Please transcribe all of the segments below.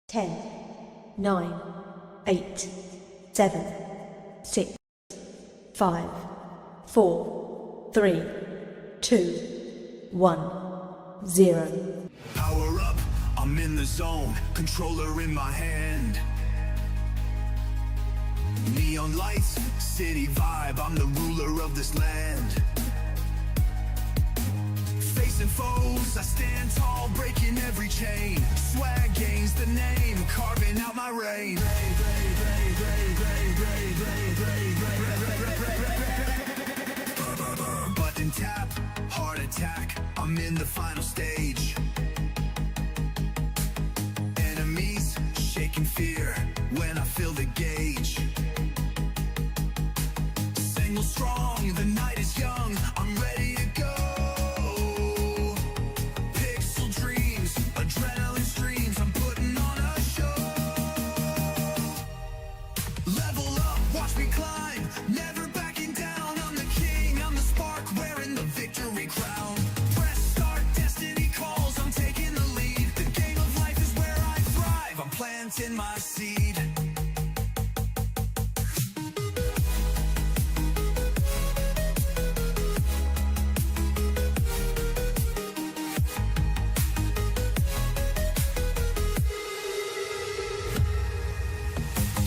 10, 9, 8, 7, 6, 5, 4, 3, 2, 1, 0. Power up, I'm in the zone, controller in my hand. Neon lights, city vibe, I'm the ruler of this land. Facing foes, I stand tall, breaking every chain. Swag gains the name, carving out my reign. Button tap, heart attack, I'm in the final stage. Enemies, shaking fear, when I feel the gauge. Single strong, the night is young, I'm ready to go. Pixel dreams, adrenaline streams, I'm putting on a show. Level up, watch me climb, never backing down. I'm the king, I'm the spark, wearing the victory crown. Press start, destiny calls, I'm taking the lead. The game of life is where I thrive, I'm planting my seed.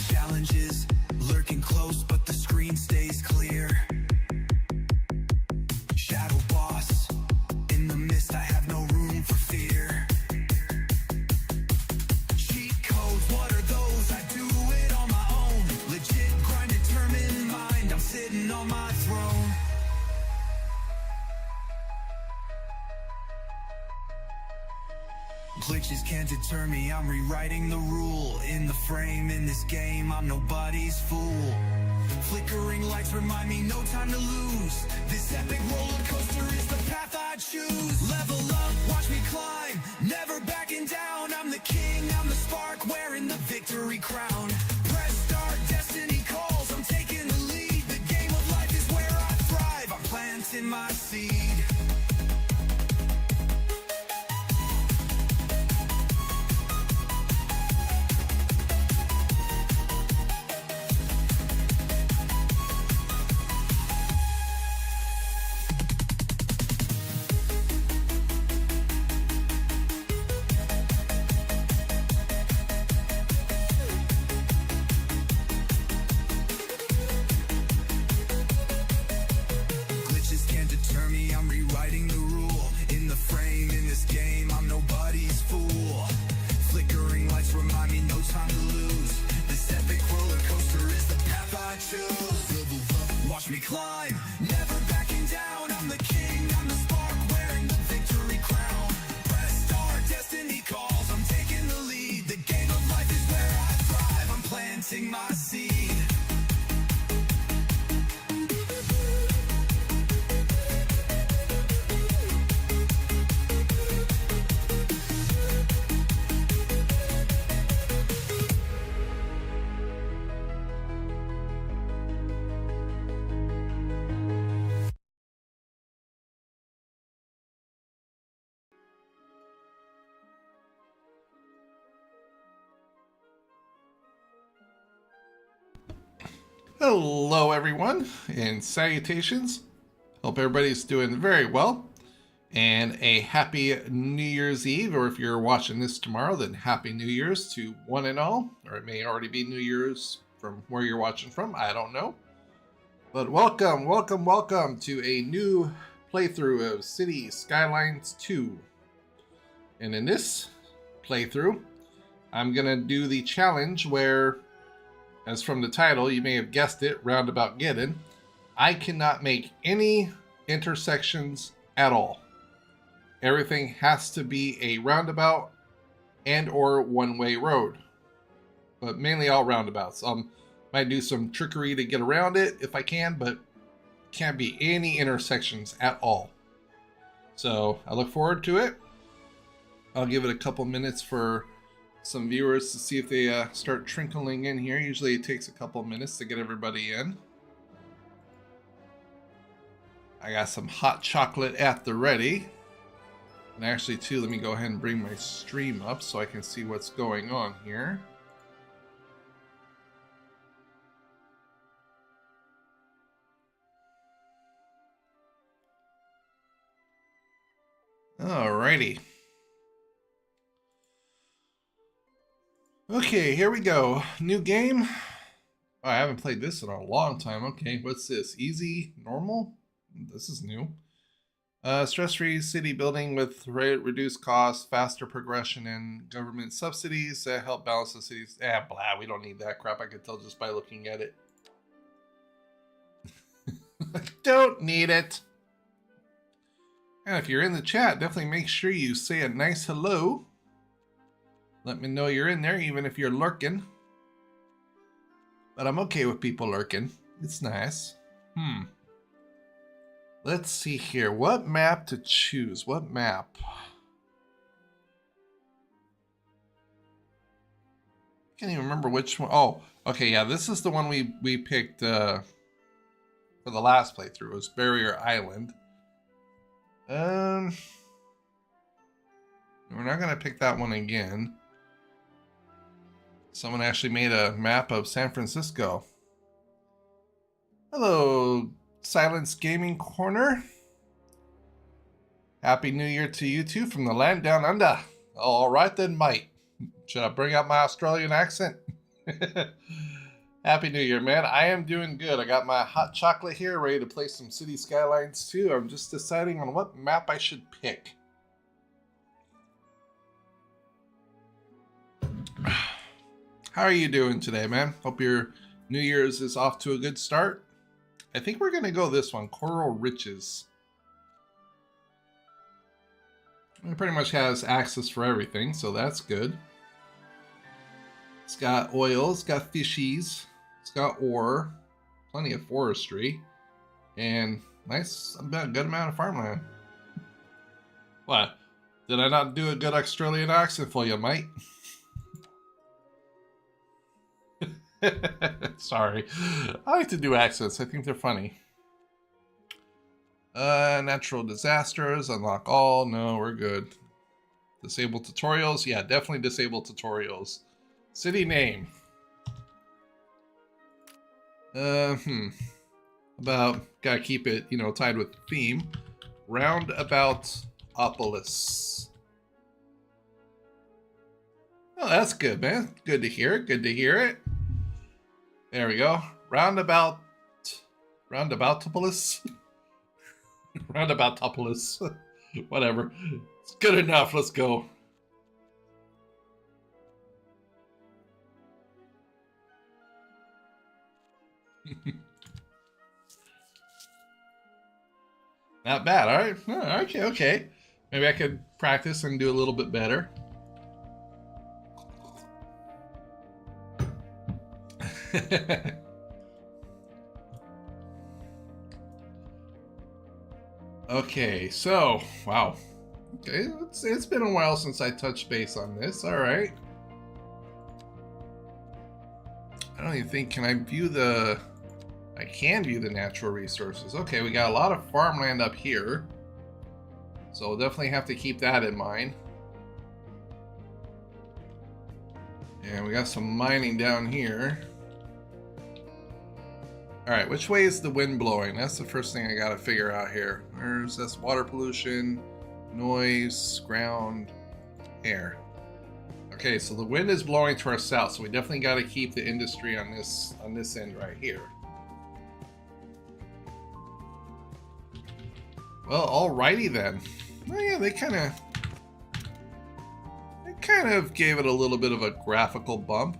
Challenges lurking close, but the screen stays clear. Shadow boss, in the mist I have no room for fear. Cheat codes, what are those? I do it on my own. Legit grind, determined mind, I'm sitting on my throne. Glitches can't deter me, I'm rewriting the rule. In the frame, in this game, I'm nobody's fool. Flickering lights remind me, no time to lose. This epic roller coaster is the path I choose. Level up, watch me climb, never backing down. I'm the king, I'm the spark, wearing the victory crown. Press start, destiny calls, I'm taking the lead. The game of life is where I thrive, I'm planting my seed. Glitches can't deter me, I'm rewriting the rule. In the frame, in this game, I'm nobody's fool. Flickering lights remind me, no time to lose. This epic roller coaster is the path I choose. Watch me climb, never backing down. I'm the king, I'm the spark, wearing the victory crown. Press start, destiny calls, I'm taking the lead. The game of life is where I thrive, I'm planting my seed. Hello everyone and salutations. Hope everybody's doing very well and a happy New Year's Eve, or if you're watching this tomorrow then happy New Year's to one and all, or it may already be New Year's from where you're watching from, I don't know. But welcome to a new playthrough of Cities Skylines 2. And in this playthrough I'm gonna do the challenge where, as from the title, you may have guessed it, Roundaboutgedon, I cannot make any intersections at all. Everything has to be a roundabout and or one-way road. But mainly all roundabouts. Might do some trickery to get around it if I can, but can't be any intersections at all. So I look forward to it. I'll give it a couple minutes for some viewers to see if they start trickling in here. Usually it takes a couple minutes to get everybody in. I got some hot chocolate at the ready. And actually, too, let me go ahead and bring my stream up so I can see what's going on here. Alrighty. Okay, here we go. New game. Oh, I haven't played this in a long time. Okay, what's this? Easy? Normal? This is new. Stress-free city building with reduced costs, faster progression, and government subsidies that help balance the cities. Blah, we don't need that crap. I could tell just by looking at it. Don't need it. And if you're in the chat, definitely make sure you say a nice hello. Let me know you're in there, even if you're lurking. But I'm okay with people lurking. It's nice. Let's see here. What map to choose? What map? Can't even remember which one. Oh, okay, yeah. This is the one we picked for the last playthrough. It was Barrier Island. We're not gonna pick that one again. Someone actually made a map of San Francisco. Hello, Silence Gaming Corner. Happy New Year to you too from the land down under. All right then, mate. Should I bring out my Australian accent? Happy New Year, man. I am doing good. I got my hot chocolate here, ready to play some Cities Skylines too. I'm just deciding on what map I should pick. How are you doing today, man? Hope your New Year's is off to a good start. I think we're going to go this one, Coral Riches. It pretty much has access for everything, so that's good. It's got oil, it's got fishies, it's got ore, plenty of forestry, and nice, good amount of farmland. What? Did I not do a good Australian accent for you, mate? Sorry. I like to do accents. I think they're funny. Natural disasters. Unlock all. No, we're good. Disable tutorials. Yeah, definitely disable tutorials. City name. About, gotta keep it, you know, tied with the theme. Roundabouts. Oh, that's good, man. Good to hear it. Good to hear it. There we go. Roundaboutopolis. Roundaboutopolis. Whatever. It's good enough. Let's go. Not bad. All right. Oh, okay. Maybe I could practice and do a little bit better. Okay, so wow. Okay, it's been a while since I touched base on this. All right. I don't even think can I view the. I can view the natural resources. Okay, we got a lot of farmland up here, so we'll definitely have to keep that in mind. And we got some mining down here. Alright, which way is the wind blowing? That's the first thing I gotta figure out here. There's this water pollution, noise, ground, air. Okay, so the wind is blowing to our south, so we definitely gotta keep the industry on this end right here. Well, alrighty then. Oh yeah, they kind of gave it a little bit of a graphical bump.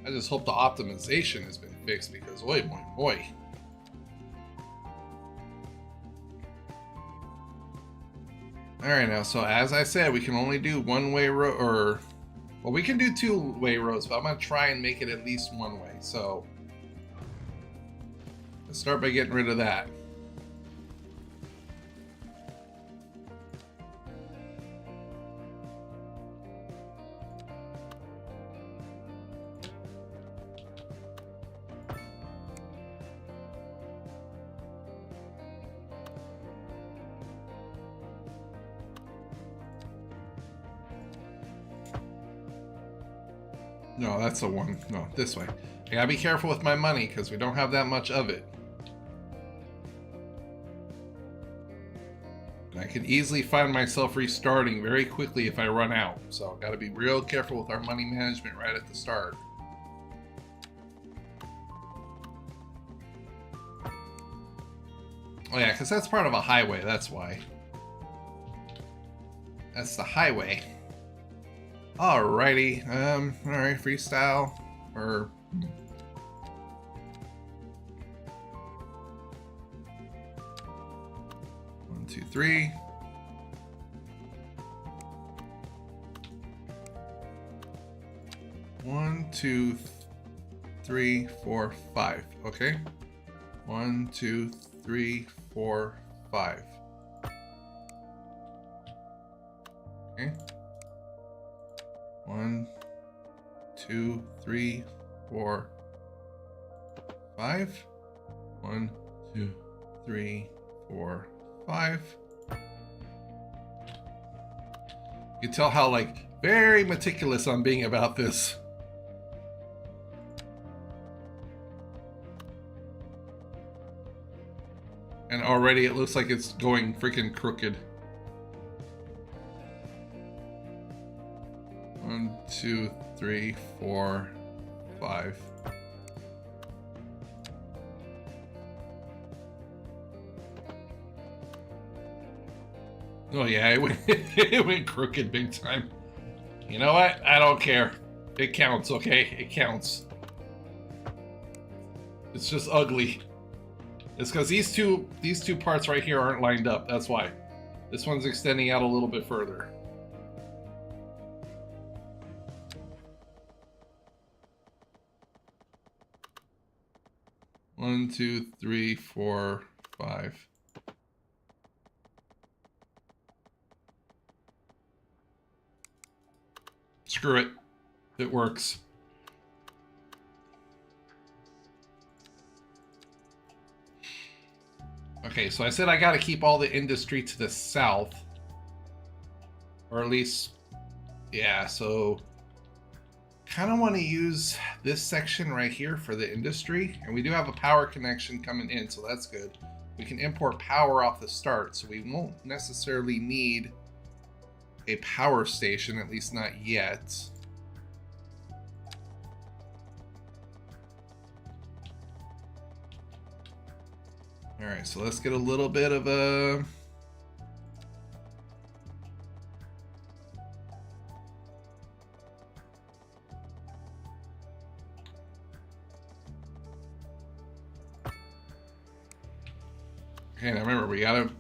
I just hope the optimization has been fixed because oi boy. Alright now, so as I said, we can only do one-way road, or well, we can do two-way roads, but I'm gonna try and make it at least one way. So let's start by getting rid of that. No, that's the one. No, this way. I gotta be careful with my money because we don't have that much of it. And I can easily find myself restarting very quickly if I run out. So gotta be real careful with our money management right at the start. Oh yeah, because that's part of a highway, that's why. That's the highway. Alrighty, alright, freestyle, or... 1, 2, 3. One, 2, 3, 4, 5. Okay. 1, 2, 3, 4, 5. Okay. 1, 2, 3, 4, 5. 1, 2, 3, 4, 5. You can tell how like very meticulous I'm being about this. And already it looks like it's going freaking crooked. 1, 2, 3, 4, 5. Oh yeah, it went crooked big time. You know what? I don't care. It counts, okay? It counts. It's just ugly. It's because these two parts right here aren't lined up. That's why. This one's extending out a little bit further. One, 2, 3, 4, 5. Screw it. It works. Okay, so I said I gotta keep all the industry to the south. Or at least, yeah, so kind of want to use this section right here for the industry. And we do have a power connection coming in, so that's good. We can import power off the start, so we won't necessarily need a power station, at least not yet. All right, so let's get a little bit of a... Okay, now remember, we gotta...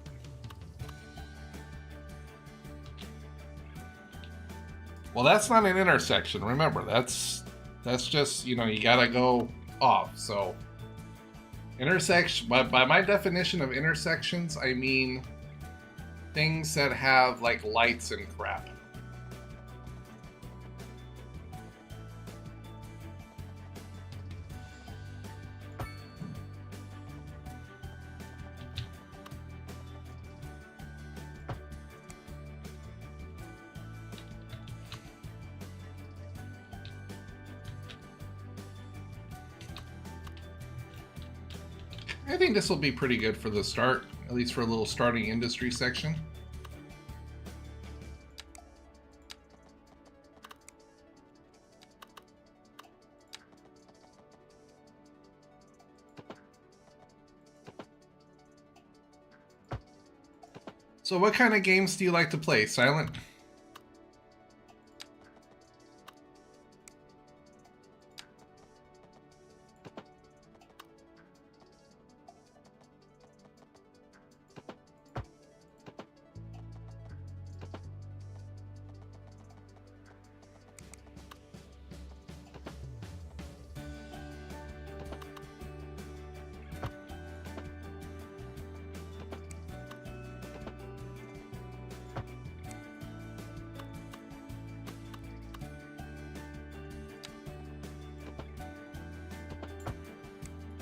Well, that's not an intersection. Remember, that's just, you know, you gotta go off. So intersection, by my definition of intersections, I mean things that have like lights and crap. I think this will be pretty good for the start, at least for a little starting industry section. So what kind of games do you like to play, Silent?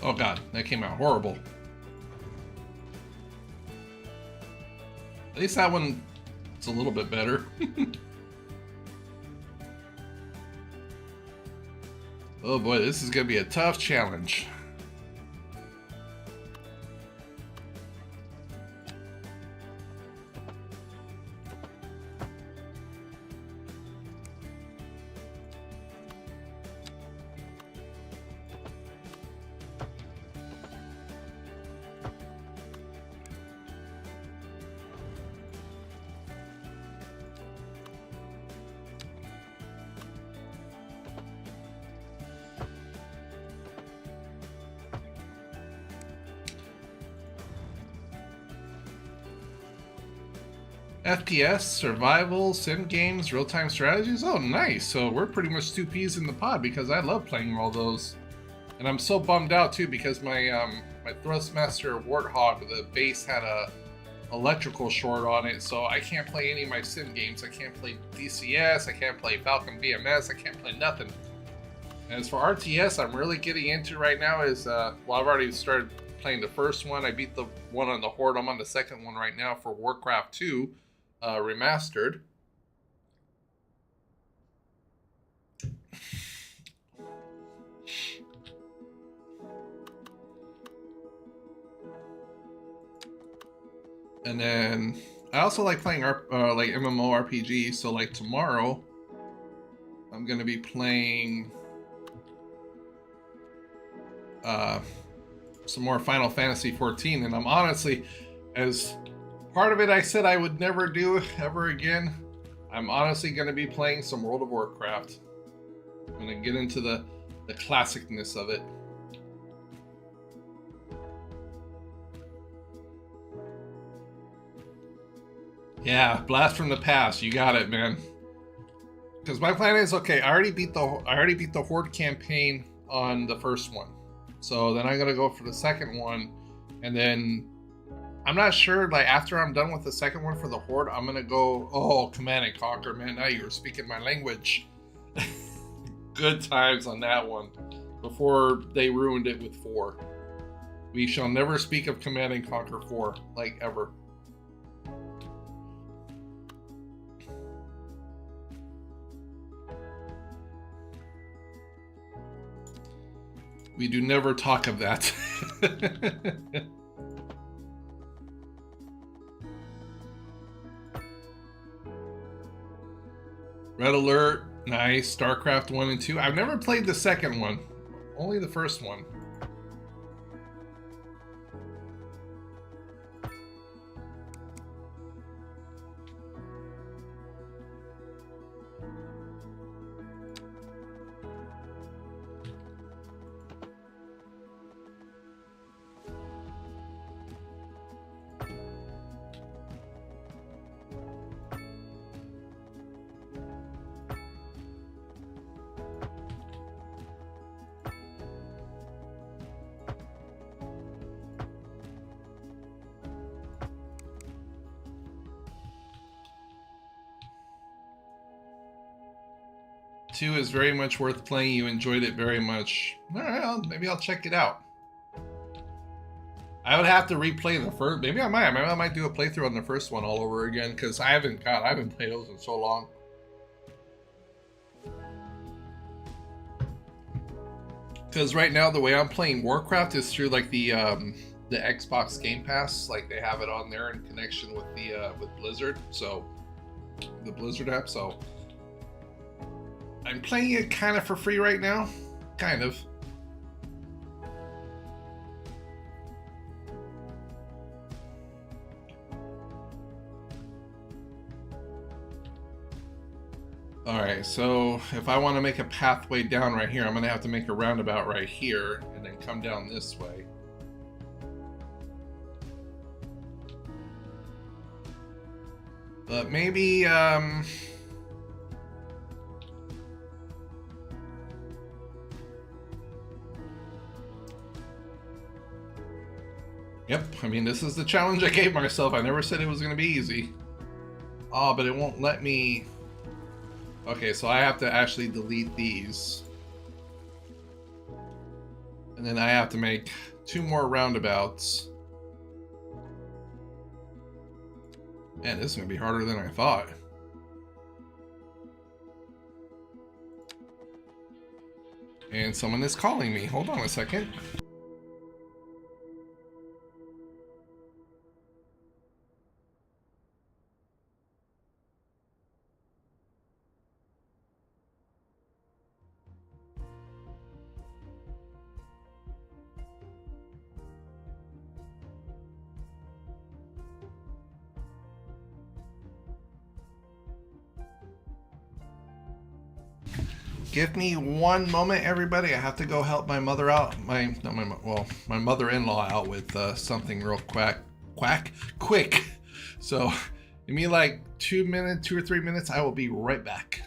Oh god, that came out horrible. At least that one is a little bit better. Oh boy, this is gonna be a tough challenge. FPS, survival, sim games, real-time strategies. Oh, nice. So we're pretty much two peas in the pod because I love playing all those. And I'm so bummed out too because my my Thrustmaster Warthog, the base had a electrical short on it, so I can't play any of my sim games. I can't play DCS, I can't play Falcon BMS, I can't play nothing. As for RTS, I'm really getting into right now is, well, I've already started playing the first one. I beat the one on the Horde. I'm on the second one right now for Warcraft 2 Remastered. And then I also like playing like MMORPGs. So like tomorrow, I'm gonna be playing some more Final Fantasy 14, and I'm honestly, as part of it I said I would never do ever again, I'm honestly going to be playing some World of Warcraft. I'm going to get into the classicness of it. Yeah, blast from the past. You got it, man. Because my plan is, okay, I already beat the Horde campaign on the first one. So then I'm gonna go for the second one, and then I'm not sure, like after I'm done with the second one for the Horde, I'm gonna go, oh, Command and Conquer, man, now you're speaking my language. Good times on that one, before they ruined it with 4. We shall never speak of Command and Conquer 4, like ever. We do never talk of that. Red Alert, nice. StarCraft 1 and 2. I've never played the second one, only the first one. Two is very much worth playing. You enjoyed it very much. All right, maybe I'll check it out. I would have to replay the first. Maybe I might do a playthrough on the first one all over again because I haven't played those in so long. Because right now the way I'm playing Warcraft is through like the Xbox Game Pass. Like they have it on there in connection with the with Blizzard. So the Blizzard app. So I'm playing it kind of for free right now. Kind of. Alright, so if I want to make a pathway down right here, I'm going to have to make a roundabout right here and then come down this way. But maybe, Yep, I mean, this is the challenge I gave myself. I never said it was going to be easy. Oh, but it won't let me... Okay, so I have to actually delete these. And then I have to make 2 more roundabouts. Man, this is going to be harder than I thought. And someone is calling me. Hold on a second. Give me one moment, everybody. I have to go help my mother out. My mother-in-law out with something real quick. So, give me like 2 minutes, 2 or 3 minutes. I will be right back.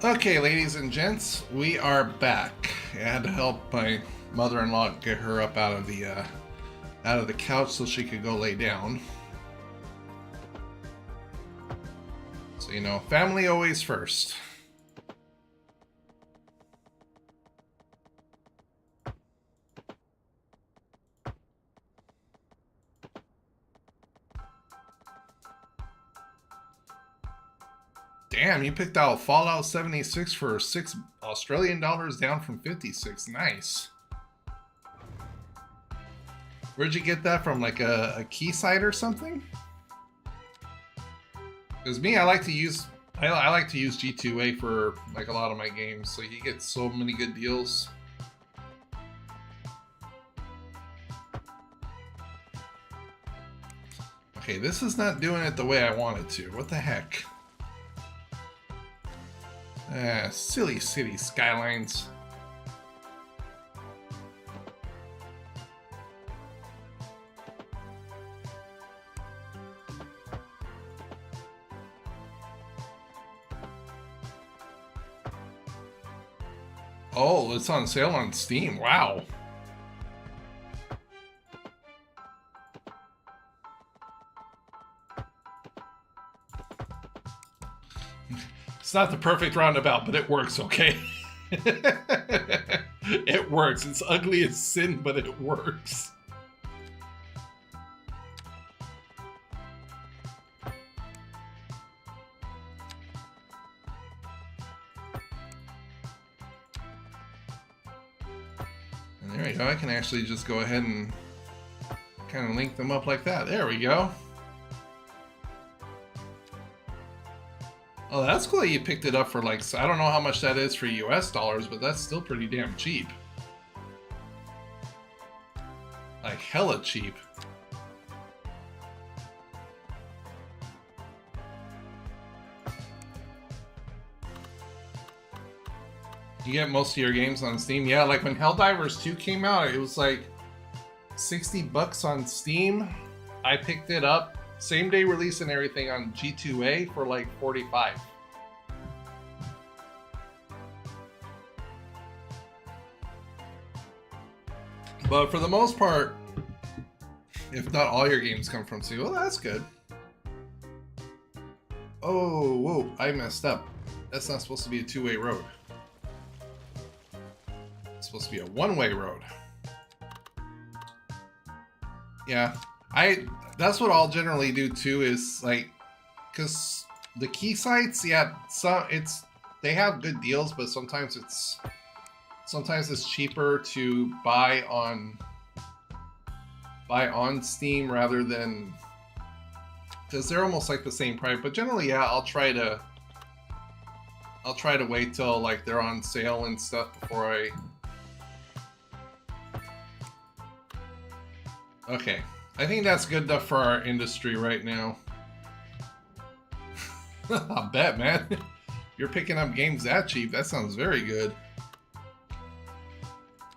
Okay, ladies and gents, we are back. I had to help my mother-in-law get her up out of the couch so she could go lay down. So, you know, family always first. Damn, you picked out Fallout 76 for $6 Australian down from 56. Nice. Where'd you get that from? Like a key site or something? Because me, I like to use G2A for like a lot of my games, so you get so many good deals. Okay, this is not doing it the way I want it to. What the heck? Silly Cities Skylines. Oh, it's on sale on Steam. Wow. It's not the perfect roundabout, but it works, okay? It works. It's ugly as sin, but it works. And there we go. I can actually just go ahead and kind of link them up like that. There we go. Oh, that's cool that you picked it up for like, I don't know how much that is for US dollars, but that's still pretty damn cheap. Like hella cheap. You get most of your games on Steam. Yeah, like when Helldivers 2 came out, it was like 60 bucks on Steam. I picked it up same day release and everything on G2A for like 45. But for the most part, if not all your games come from Steam, well, that's good. Oh, whoa, I messed up. That's not supposed to be a two-way road. It's supposed to be a one-way road. Yeah, that's what I'll generally do too, is like, because the key sites, yeah, they have good deals, but sometimes it's cheaper to buy on Steam rather than, because they're almost like the same price. But generally, yeah, I'll try to wait till like they're on sale and stuff before I. Okay, I think that's good enough for our industry right now. I bet, man. You're picking up games that cheap. That sounds very good.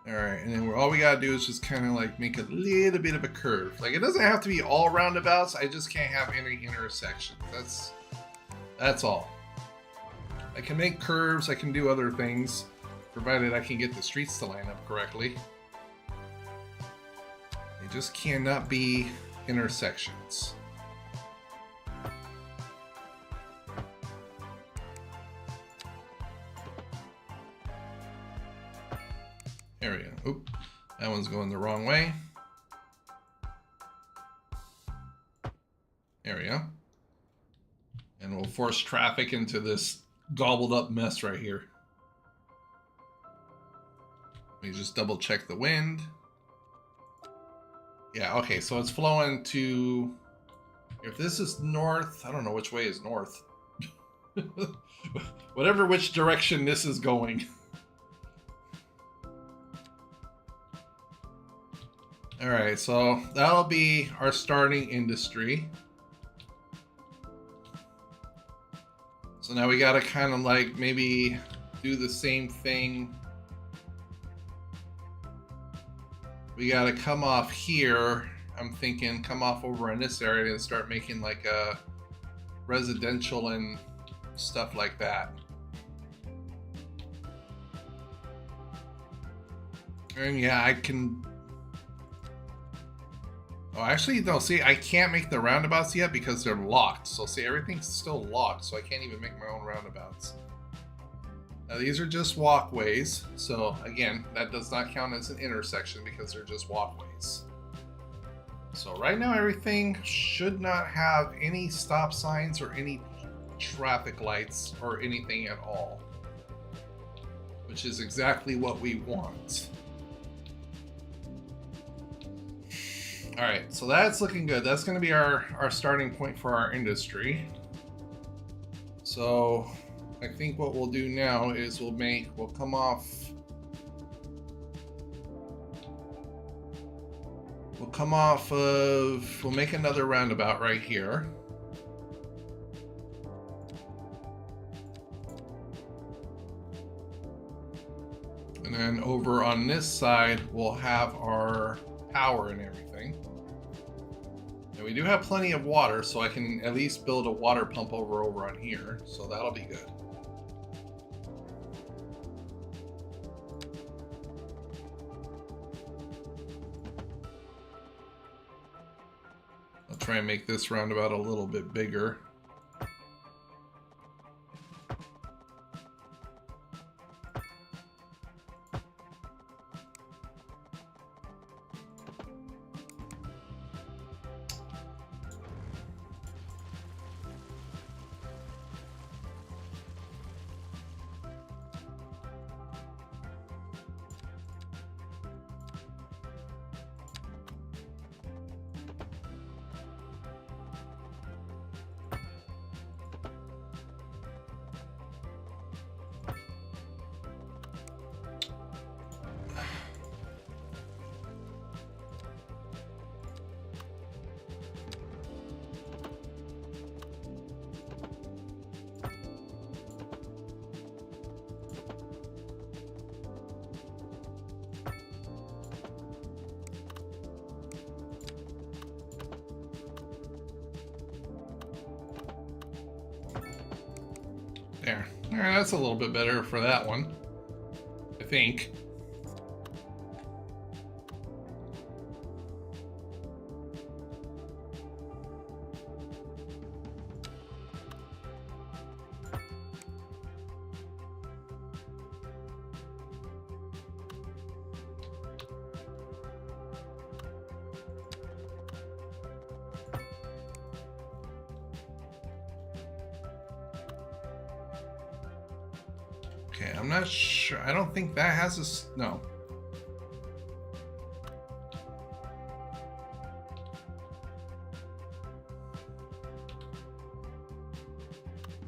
Alright, and then all we gotta do is just kind of like make a little bit of a curve. Like, it doesn't have to be all roundabouts, I just can't have any intersections. That's all. I can make curves, I can do other things, provided I can get the streets to line up correctly. They just cannot be intersections. There we go. Oop, that one's going the wrong way. There we go. And we'll force traffic into this gobbled up mess right here. Let me just double check the wind. Yeah, okay, so it's flowing to, if this is north, I don't know which way is north. Which direction this is going. Alright, so that'll be our starting industry. So now we gotta kind of like maybe do the same thing. We gotta come off here. I'm thinking come off over in this area and start making like a residential and stuff like that. And yeah, I can. Oh, actually, no, see, I can't make the roundabouts yet because they're locked. So, see, everything's still locked, so I can't even make my own roundabouts. Now, these are just walkways. So, again, that does not count as an intersection because they're just walkways. So, right now, everything should not have any stop signs or any traffic lights or anything at all, which is exactly what we want. All right, so that's looking good. That's going to be our starting point for our industry. So I think what we'll do now is we'll make another roundabout right here. And then over on this side, we'll have our power and everything. And we do have plenty of water, so I can at least build a water pump over on here, so that'll be good. I'll try and make this roundabout a little bit bigger. There. Alright, that's a little bit better for that one, I think. Okay, I'm not sure. I don't think that has a... No.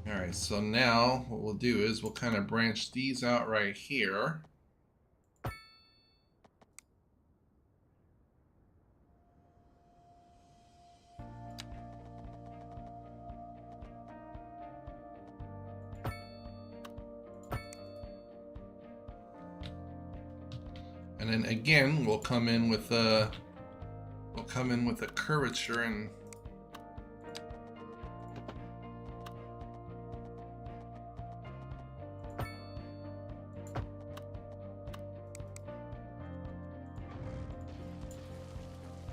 Alright, so now what we'll do is we'll kind of branch these out right here. And then again, we'll come in with a curvature and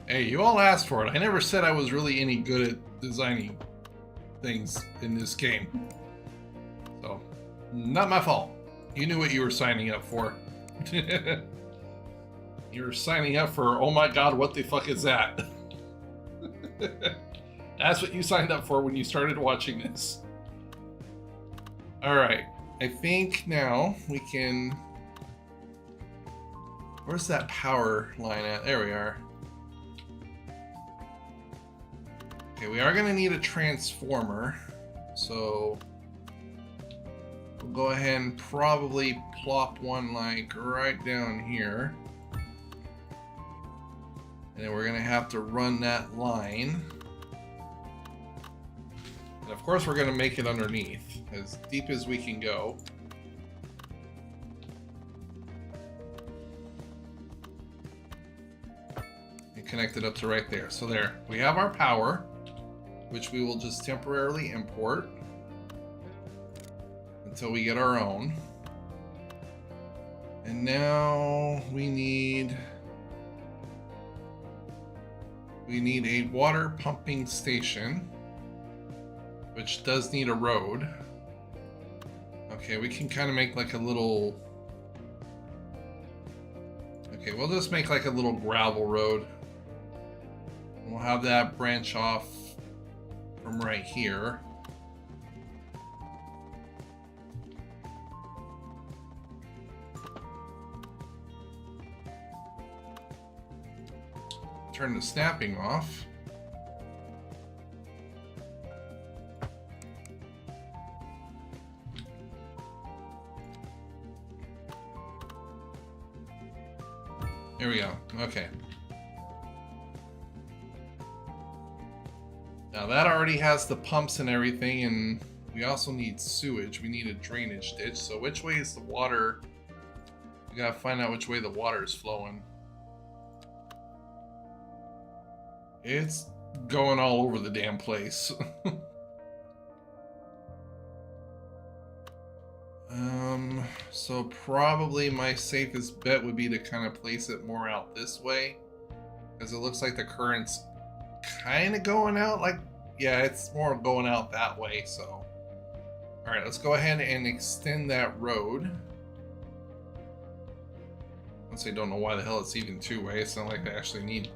hey, you all asked for it. I never said I was really any good at designing things in this game. So, not my fault. You knew what you were signing up for. You're signing up for, oh my god, what the fuck is that? That's what you signed up for when you started watching this. Alright, I think now we can... Where's that power line at? There we are. Okay, we are going to need a transformer. So we'll go ahead and probably plop one like right down here. And then we're going to have to run that line. And of course we're going to make it underneath, as deep as we can go. And connect it up to right there. So there, we have our power, which we will just temporarily import until we get our own. And now we need a water pumping station, which does need a road. Okay, we can kind of make like a little... Okay, we'll just make like a little gravel road. We'll have that branch off from right here. Turn the snapping off. There we go. Okay. Now that already has the pumps and everything, and we also need sewage. We need a drainage ditch. So which way is the water? We gotta find out which way the water is flowing. It's going all over the damn place. So probably my safest bet would be to kind of place it more out this way, because it looks like the current's kind of going out like, yeah, it's more going out that way. So, all right, let's go ahead and extend that road. I don't know why the hell it's even two-way. It's not like they actually need...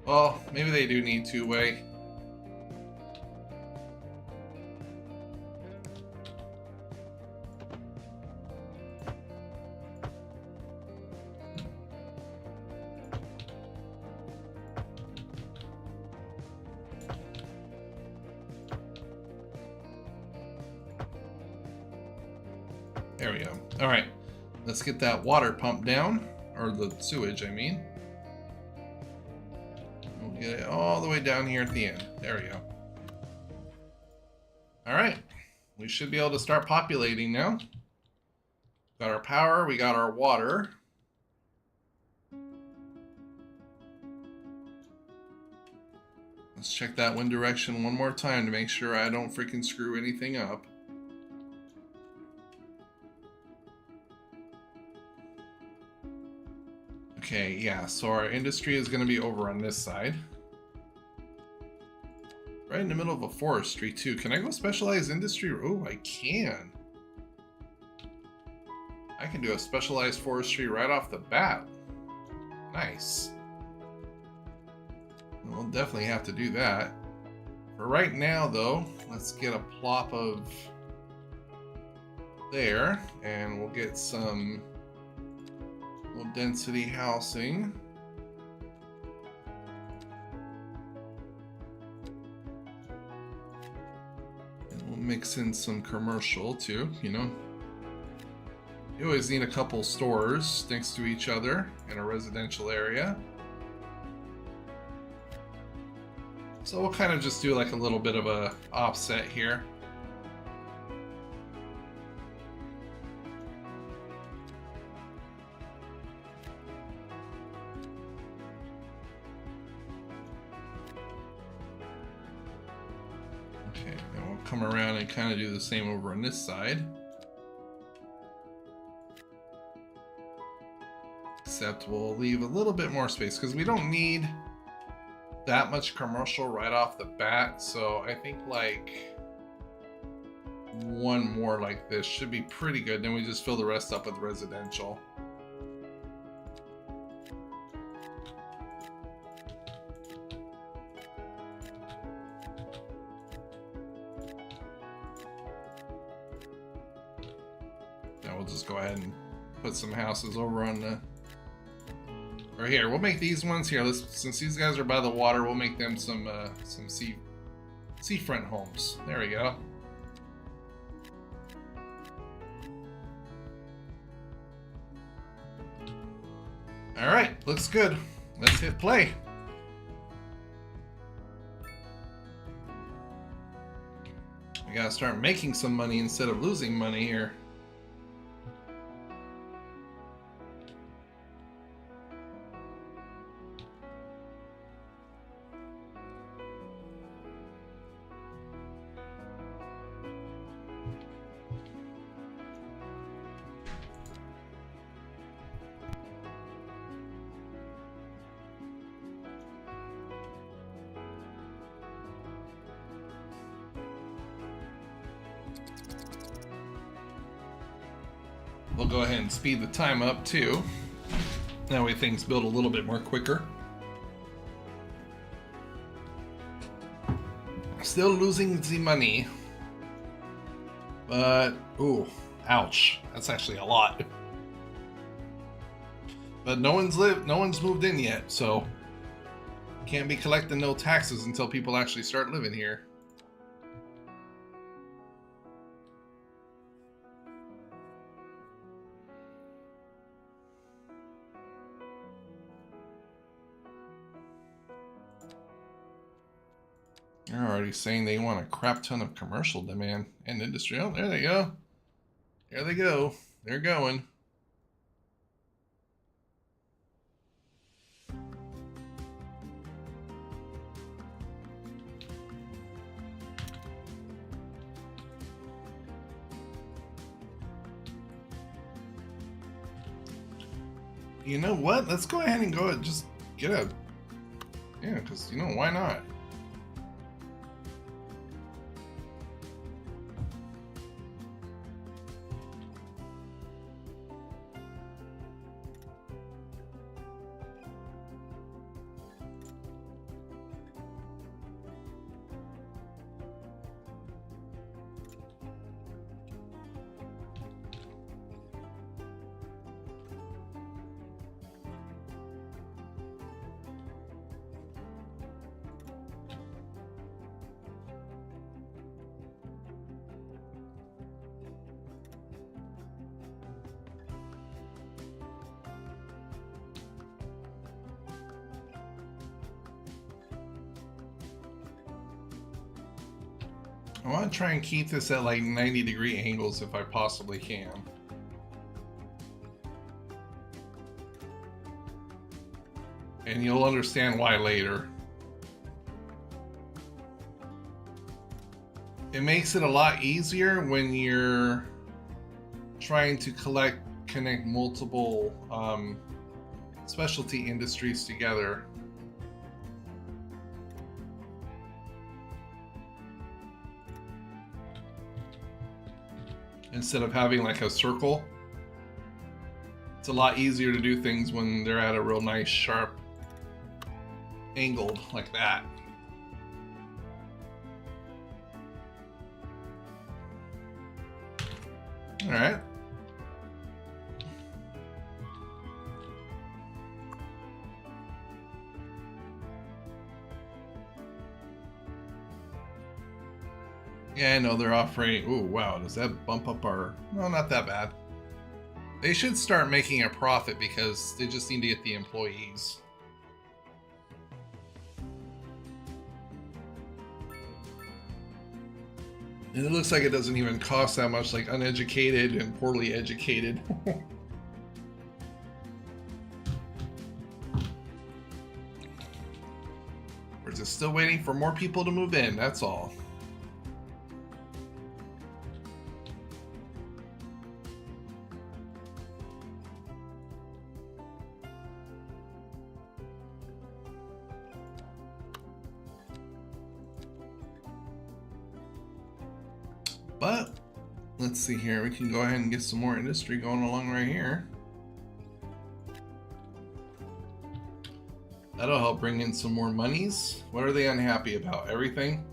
Well, maybe they do need two-way. There we go. All right. Let's get that water pump down, or the sewage, I mean. We'll get it all the way down here at the end. There we go. All right, we should be able to start populating now. Got our power, we got our water. Let's check that wind direction one more time to make sure I don't freaking screw anything up. Okay, yeah, so our industry is going to be over on this side. Right in the middle of a forestry, too. Can I go specialized industry? Oh, I can. I can do a specialized forestry right off the bat. Nice. We'll definitely have to do that. For right now, though, let's get a plop of there, and we'll get some low density housing. And we'll mix in some commercial too, you know. You always need a couple stores next to each other in a residential area. So we'll kind of just do like a little bit of a offset here. Okay, then we'll come around and kind of do the same over on this side. Except we'll leave a little bit more space because we don't need that much commercial right off the bat. So I think like one more like this should be pretty good. Then we just fill the rest up with residential. Now we'll just go ahead and put some houses over on the... Or here, we'll make these ones here. Since these guys are by the water, we'll make them some seafront homes. There we go. All right, looks good. Let's hit play. We gotta start making some money instead of losing money here. We'll go ahead and speed the time up too. That way things build a little bit more quicker. Still losing the money. But, ooh, ouch. That's actually a lot. But no one's moved in yet, so can't be collecting no taxes until people actually start living here. They're already saying they want a crap ton of commercial demand and industry. Oh, there they go. There they go. They're going. You know what? Let's go ahead and just get a... Yeah, Yeah, because, you know, why not? I want to try and keep this at like 90-degree angles if I possibly can. And you'll understand why later. It makes it a lot easier when you're trying to connect multiple specialty industries together. Instead of having like a circle, it's a lot easier to do things when they're at a real nice sharp angled like that. All right. Yeah, I know they're offering. Ooh, wow. Does that bump up our... No, not that bad. They should start making a profit because they just need to get the employees. And it looks like it doesn't even cost that much, like uneducated and poorly educated. We're just still waiting for more people to move in, that's all. But let's see here. We can go ahead and get some more industry going along right here. That'll help bring in some more monies. What are they unhappy about? Everything?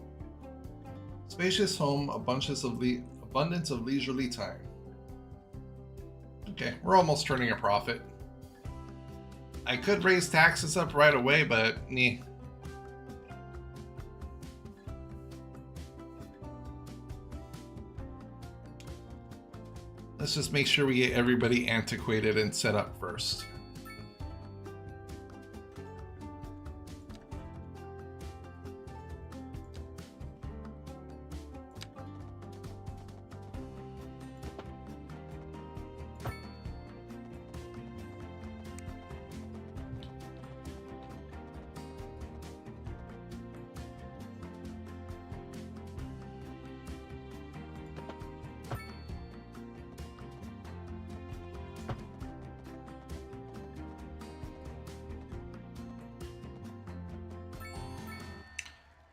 Spacious home, abundance of leisurely time. Okay, we're almost turning a profit. I could raise taxes up right away, but nah. Let's just make sure we get everybody antiquated and set up first.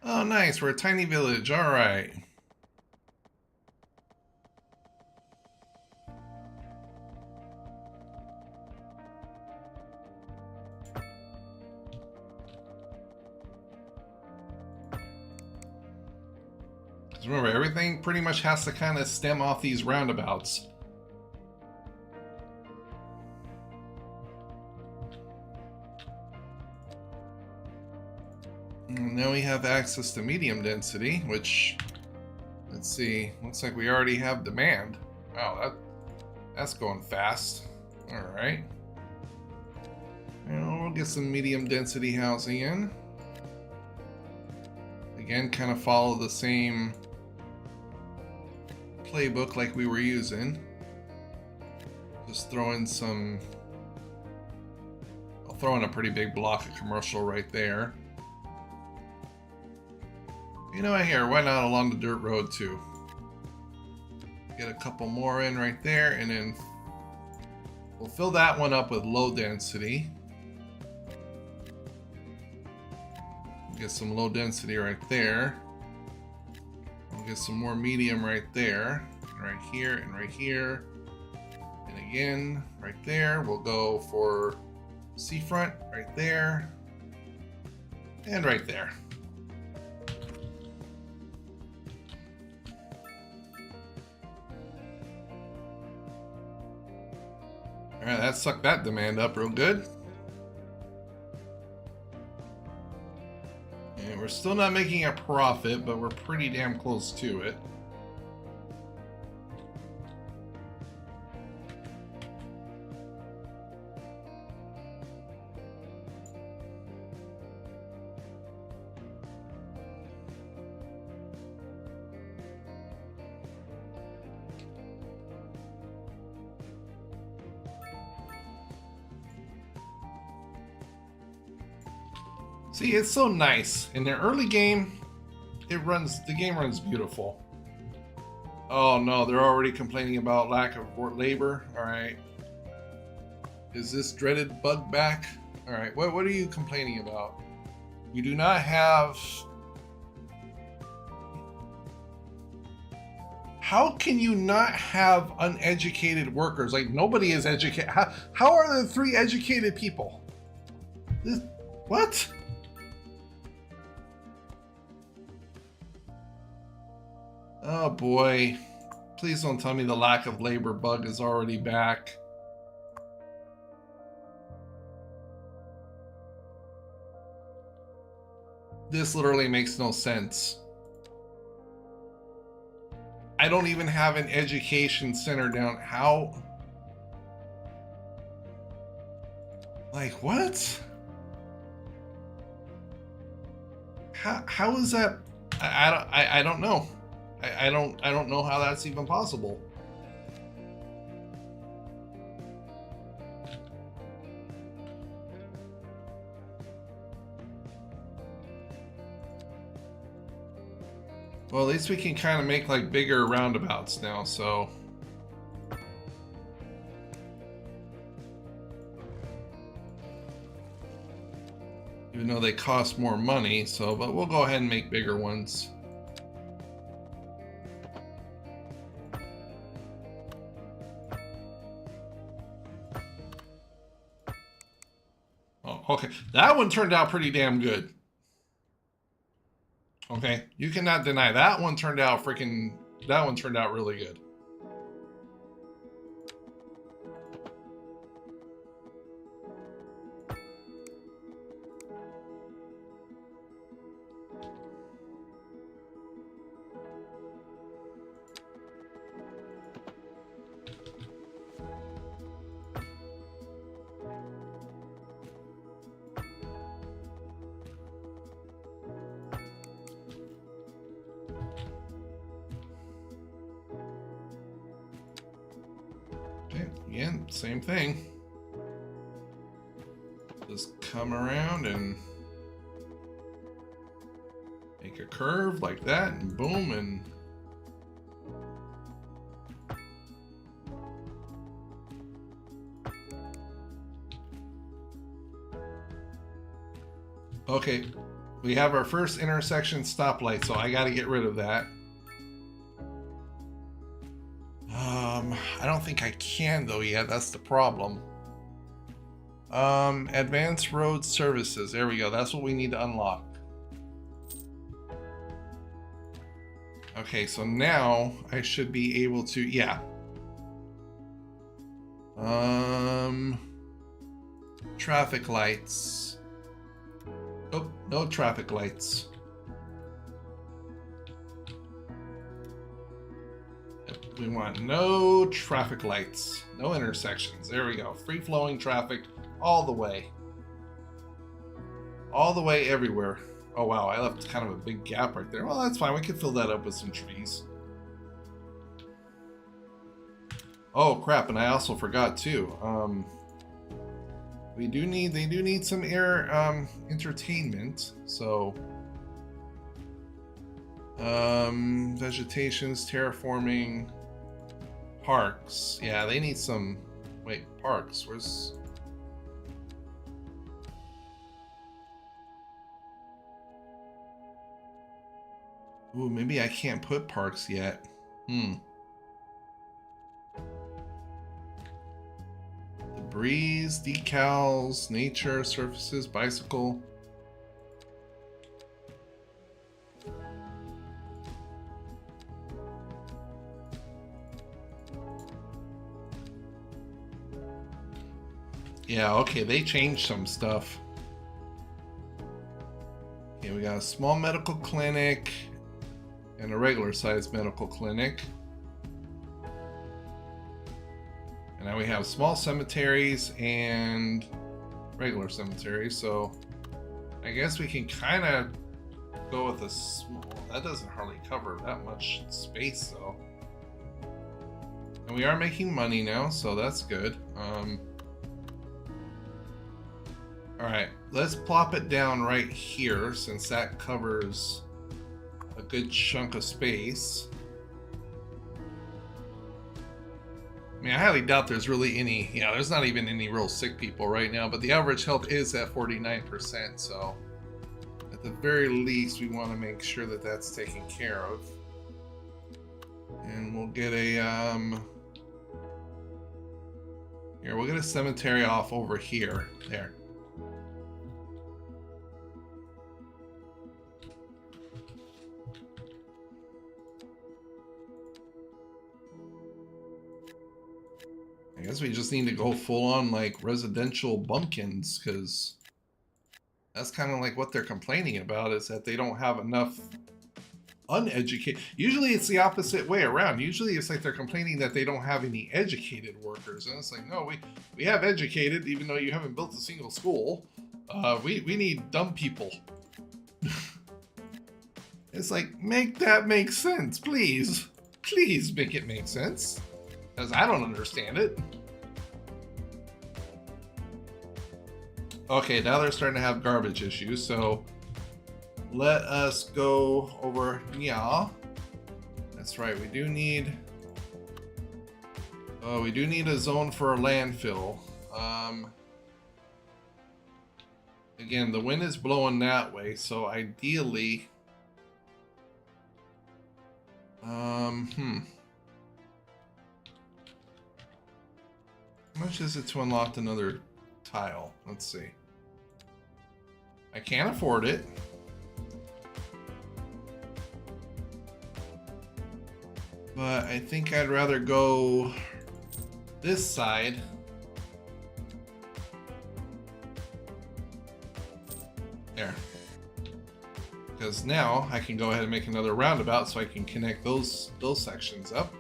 Oh, nice. We're a tiny village. All right. Because remember, everything pretty much has to kind of stem off these roundabouts. And now we have access to medium density, which, let's see, looks like we already have demand. Wow, that's going fast. All right. And we'll get some medium density housing in. Again, kind of follow the same playbook like we were using. Just throw in some... I'll throw in a pretty big block of commercial right there. You know what, here, why not along the dirt road too? Get a couple more in right there, and then we'll fill that one up with low density. get some low density right there. We'll get some more medium right there, and right here, and right here. And again, right there. We'll go for seafront right there. And right there. Alright, that sucked that demand up real good. And we're still not making a profit, but we're pretty damn close to it. See, it's so nice. In the early game, the game runs beautiful. Oh no, they're already complaining about lack of labor. All right. Is this dreaded bug back? All right, what are you complaining about? You do not have... How can you not have uneducated workers? Like, nobody is educated. How are there 3 educated people? What? Oh boy. Please don't tell me the lack of labor bug is already back. This literally makes no sense. I don't even have an education center down. How? Like, what? How is that? I don't know. I don't know how that's even possible. Well, at least we can kind of make like bigger roundabouts now, so. Even though they cost more money, so, but we'll go ahead and make bigger ones. Oh, okay. That one turned out pretty damn good. Okay, you cannot deny that one turned out really good. Okay, again, same thing. Just come around and make a curve like that, and boom, and okay, we have our first intersection stoplight, so I got to get rid of that. I don't think I can though yet. That's the problem. Advanced road services. There we go. That's what we need to unlock. Okay, so now I should be able to, yeah. Traffic lights. Oh, no traffic lights. We want no traffic lights, no intersections. There we go. Free flowing traffic all the way. All the way everywhere. Oh wow, I left kind of a big gap right there. Well, that's fine. We can fill that up with some trees. Oh crap, and I also forgot too. They do need some air entertainment, so vegetations, terraforming, parks. Yeah, they need some. Wait, parks. Where's? Ooh, maybe I can't put parks yet. The breeze, decals, nature, surfaces, bicycle. Yeah, okay, they changed some stuff. Okay, we got a small medical clinic and a regular sized medical clinic. And now we have small cemeteries and regular cemeteries, so I guess we can kind of go with a small. That doesn't hardly cover that much space though. And we are making money now, so that's good. Alright, let's plop it down right here since that covers a good chunk of space. I mean, I highly doubt there's really any, there's not even any real sick people right now, but the average health is at 49%, so at the very least, we want to make sure that that's taken care of. And we'll get a, here, we'll get a cemetery off over here. There. I guess we just need to go full on like residential bumpkins, because that's kind of like what they're complaining about, is that they don't have enough uneducated. Usually it's the opposite way around. Usually it's like they're complaining that they don't have any educated workers, and it's like, no, we have educated, even though you haven't built a single school. We need dumb people. It's like, make that make sense, please. Please make it make sense. Because I don't understand it. Okay, now they're starting to have garbage issues, so let us go over. Yeah, that's right. We do need a zone for a landfill. Again, the wind is blowing that way, so ideally, How much is it to unlock another tile? Let's see. I can't afford it. But I think I'd rather go this side. There. Because now I can go ahead and make another roundabout so I can connect those sections up.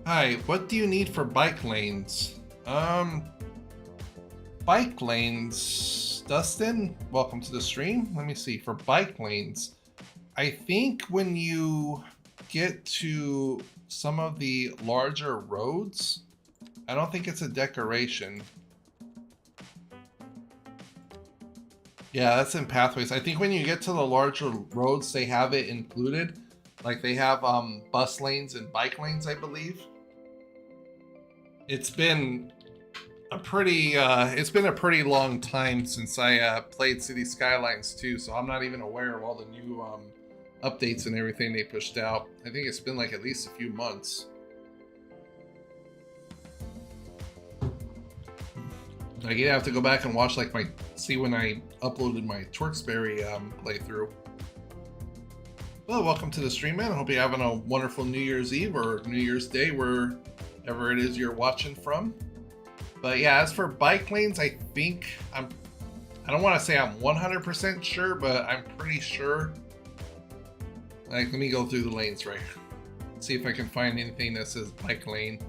Hi, what do you need for bike lanes? Bike lanes, Dustin, welcome to the stream. Let me see, for bike lanes, I think when you get to some of the larger roads, I don't think it's a decoration. Yeah, that's in pathways. I think when you get to the larger roads, they have it included. Like they have bus lanes and bike lanes, I believe. It's been a pretty long time since I played Cities Skylines 2, so I'm not even aware of all the new updates and everything they pushed out. I think it's been like at least a few months. Like, you have to go back and watch like see when I uploaded my Twerksberry playthrough. Well, welcome to the stream, man. I hope you're having a wonderful New Year's Eve or New Year's Day, wherever it is you're watching from. But yeah, as for bike lanes, I think I don't want to say I'm 100% sure, but I'm pretty sure. Like, let me go through the lanes right here. See if I can find anything that says bike lane.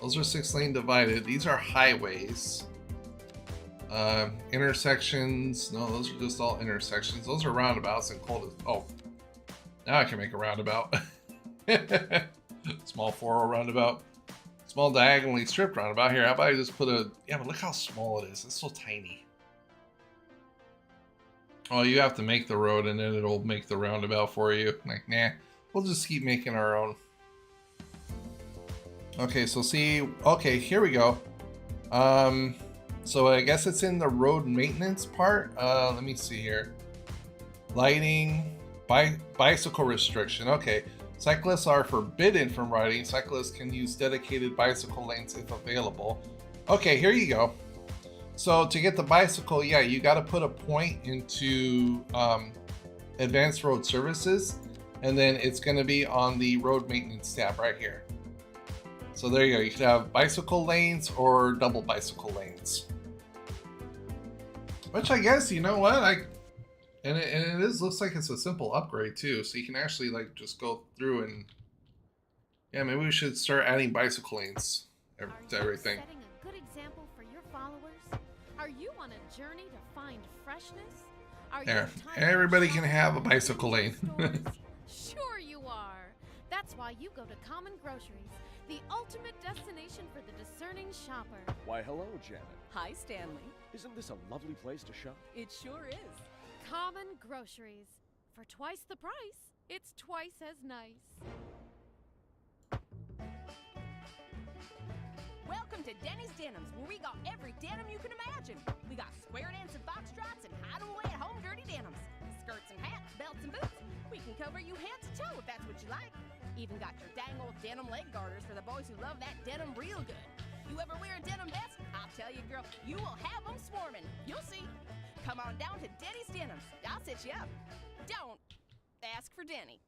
Those are 6-lane divided. These are highways. Intersections. No, those are just all intersections. Those are roundabouts and oh, now I can make a roundabout. Small 4-row roundabout. Small diagonally stripped roundabout. Here, how about I just put a... Yeah, but look how small it is. It's so tiny. Oh, you have to make the road and then it'll make the roundabout for you. Like, nah. We'll just keep making our own. Okay, so see... Okay, here we go. So I guess it's in the road maintenance part. Let me see here. Lighting, bicycle restriction. Okay. Cyclists are forbidden from riding. Cyclists can use dedicated bicycle lanes if available. Okay, here you go. So to get the bicycle, yeah, you got to put a point into advanced road services, and then it's going to be on the road maintenance tab right here. So there you go. You could have bicycle lanes or double bicycle lanes. Which I guess, you know what, and it looks like it's a simple upgrade too. So you can actually like just go through and, yeah, maybe we should start adding bicycle lanes to everything. Setting a good example for your followers? Are you on a journey to find freshness? There, everybody can have a bicycle lane. Sure you are. That's why you go to Common Groceries, the ultimate destination for the discerning shopper. Why, hello, Janet. Hi, Stanley. Isn't this a lovely place to shop? It sure is. Common Groceries. For twice the price, it's twice as nice. Welcome to Denny's Denims, where we got every denim you can imagine. We got square dancing foxtrots and hide away at home dirty denims. Skirts and hats, belts and boots. We can cover you head to toe if that's what you like. Even got your dang old denim leg garters for the boys who love that denim real good. You ever wear a denim vest? I'll tell you, girl, you will have them swarming. You'll see. Come on down to Denny's Denims. I'll set you up. Don't ask for Denny.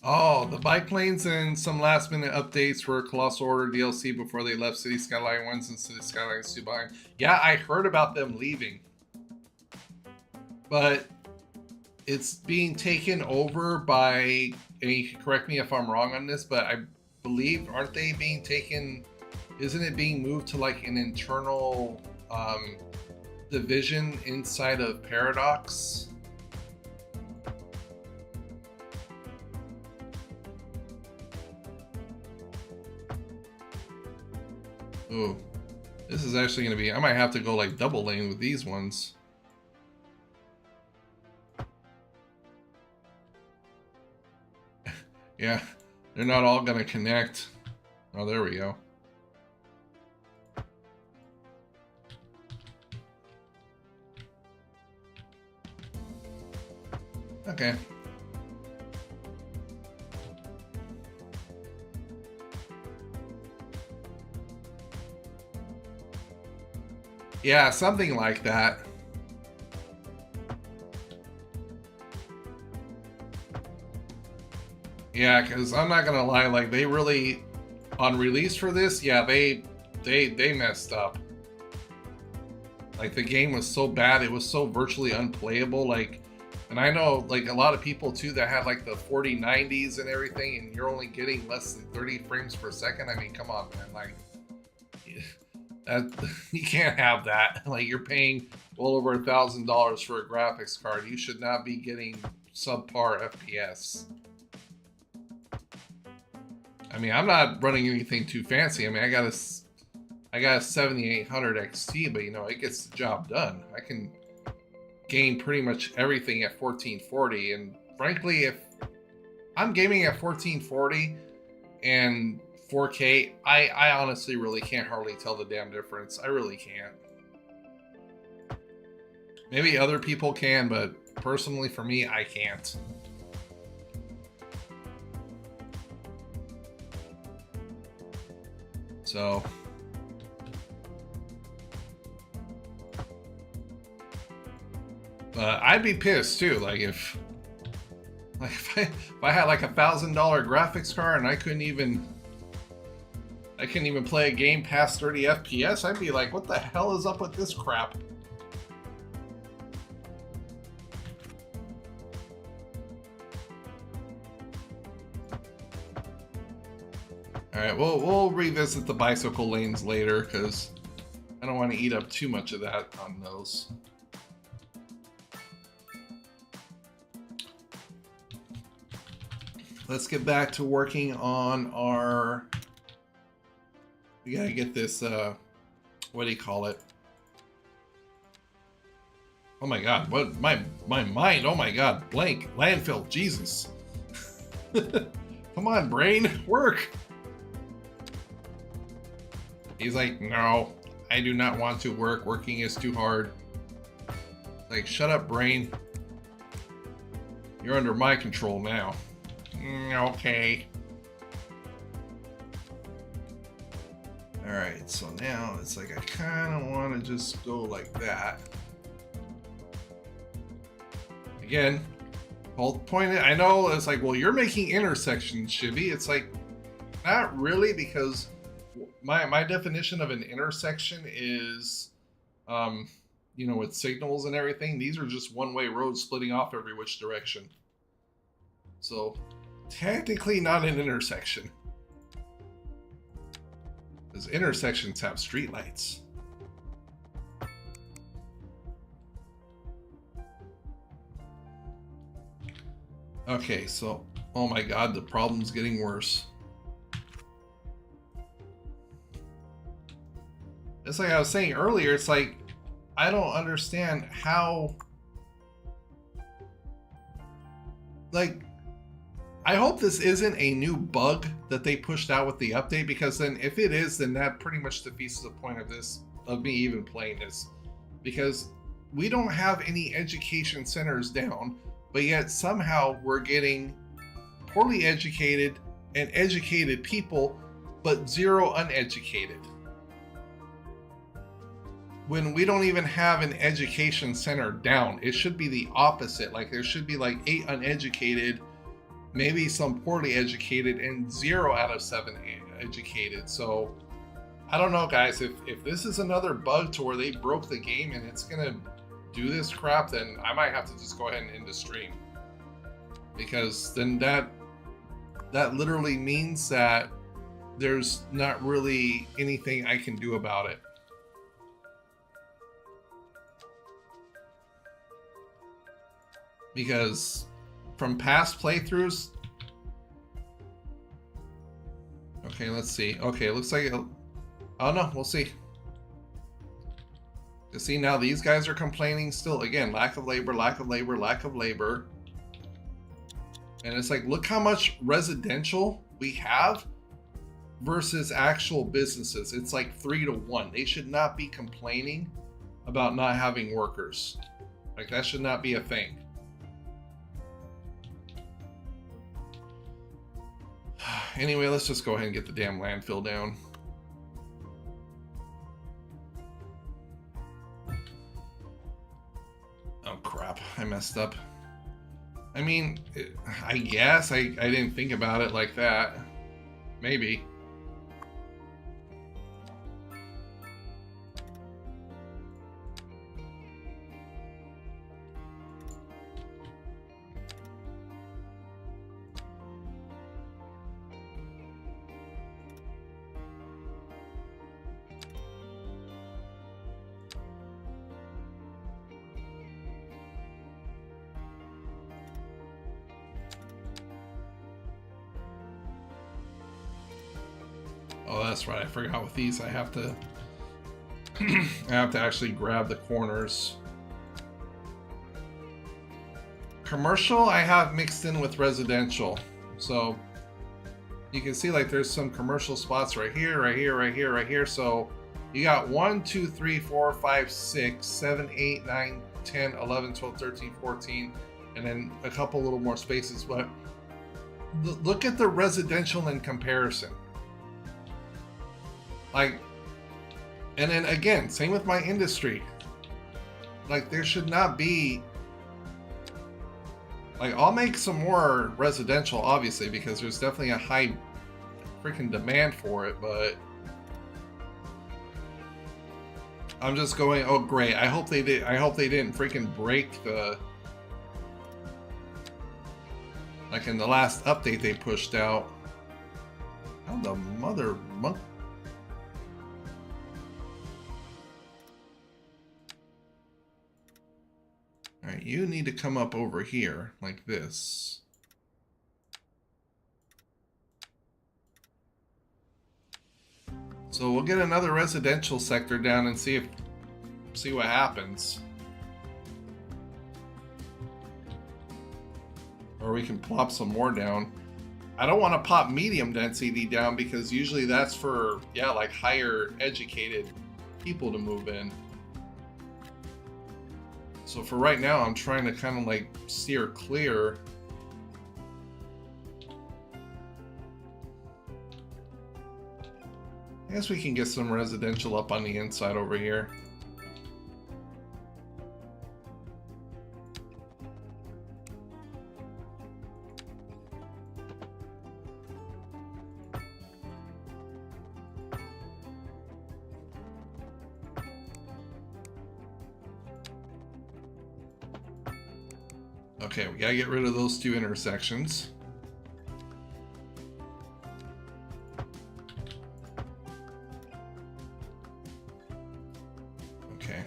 Oh, the bike lanes and some last minute updates for Colossal Order DLC before they left Cities Skylines 1 and Cities Skylines 2 behind. Yeah, I heard about them leaving. But it's being taken over by, and you can correct me if I'm wrong on this, but I believe, aren't they being taken, isn't it being moved to like an internal division inside of Paradox? Ooh, this is actually going to be, I might have to go like double lane with these ones. Yeah, they're not all going to connect. Oh, there we go. Okay. Yeah, something like that. Yeah, because I'm not gonna lie, like they really, on release for this, yeah, they messed up. Like the game was so bad, it was so virtually unplayable. Like, and I know like a lot of people too that had like the 4090s and everything, and you're only getting less than 30 frames per second. I mean, come on, man, like. You can't have that. Like you're paying well over $1,000 for a graphics card. You should not be getting subpar FPS. I mean, I'm not running anything too fancy. I mean, I got a 7800 XT, but you know, it gets the job done. I can game pretty much everything at 1440, and frankly, if I'm gaming at 1440 and 4K, I honestly really can't hardly tell the damn difference. I really can't. Maybe other people can, but personally for me, I can't. So I'd be pissed too, like if I had like $1,000 graphics card and I couldn't even play a game past 30 FPS, I'd be like, what the hell is up with this crap? Alright, we'll revisit the bicycle lanes later, because I don't want to eat up too much of that on those. Let's get back to working on our... We gotta get this, what do you call it? Oh my god, what, my mind, oh my god, blank, landfill, Jesus. Come on, brain, work. He's like, no, I do not want to work. Working is too hard. Like, shut up, brain. You're under my control now. Okay. Alright, so now it's like I kind of want to just go like that. Again, whole point, I know it's like, well, you're making intersections, Shivy. It's like, not really, because my definition of an intersection is, you know, with signals and everything, these are just one-way roads splitting off every which direction. So, technically not an intersection. Because intersections have streetlights. Okay, so, oh my god, the problem's getting worse. It's like I was saying earlier, it's like, I don't understand how, like, I hope this isn't a new bug that they pushed out with the update, because then if it is, then that pretty much defeats the point of this, of me even playing this. Because we don't have any education centers down, but yet somehow we're getting poorly educated and educated people, but zero uneducated. When we don't even have an education center down. It should be the opposite. Like, there should be like 8 uneducated, maybe some poorly educated, and 0 out of 7 educated. So I don't know, guys, if this is another bug to where they broke the game and it's gonna do this crap, then I might have to just go ahead and end the stream, because then that literally means that there's not really anything I can do about it. Because from past playthroughs, okay, let's see. Okay, it looks like, oh no, we'll see. You see, now these guys are complaining still. Again, lack of labor, lack of labor, lack of labor. And it's like, look how much residential we have versus actual businesses. It's like 3-to-1. They should not be complaining about not having workers. Like, that should not be a thing. Anyway, let's just go ahead and get the damn landfill down. Oh crap, I messed up. I mean, I guess I didn't think about it like that. Maybe. Oh, that's right. I forgot with these I have to I have to actually grab the corners. Commercial I have mixed in with residential. So you can see like there's some commercial spots right here, right here, right here, right here. So you got 1, 2, 3, 4, 5, 6, 7, 8, 9, 10, 11, 12, 13, 14, and then a couple little more spaces. But look at the residential in comparison. Like, and then again, same with my industry. Like, there should not be, like, I'll make some more residential, obviously, because there's definitely a high freaking demand for it, but I'm just going, oh great, I hope they didn't freaking break the, like in the last update they pushed out. How the mother monk. Alright, you need to come up over here, like this. So we'll get another residential sector down and see what happens. Or we can plop some more down. I don't want to pop medium density down because usually that's for, yeah, like higher educated people to move in. So for right now, I'm trying to kind of like steer clear. I guess we can get some residential up on the inside over here. Okay, we gotta get rid of those two intersections. Okay.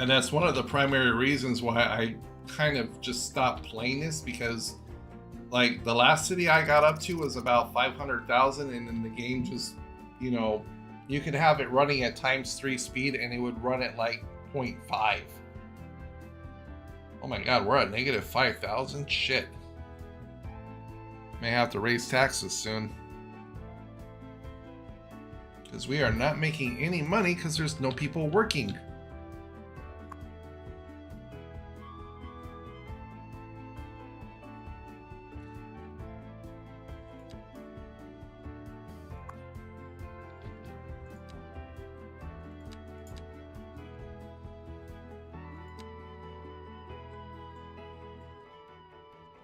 And that's one of the primary reasons why I kind of just stopped playing this, because like the last city I got up to was about 500,000, and then the game just, you know, you could have it running at ×3 speed and it would run at like 0.5. Oh my god, we're at negative 5,000? Shit. May have to raise taxes soon. Because we are not making any money because there's no people working.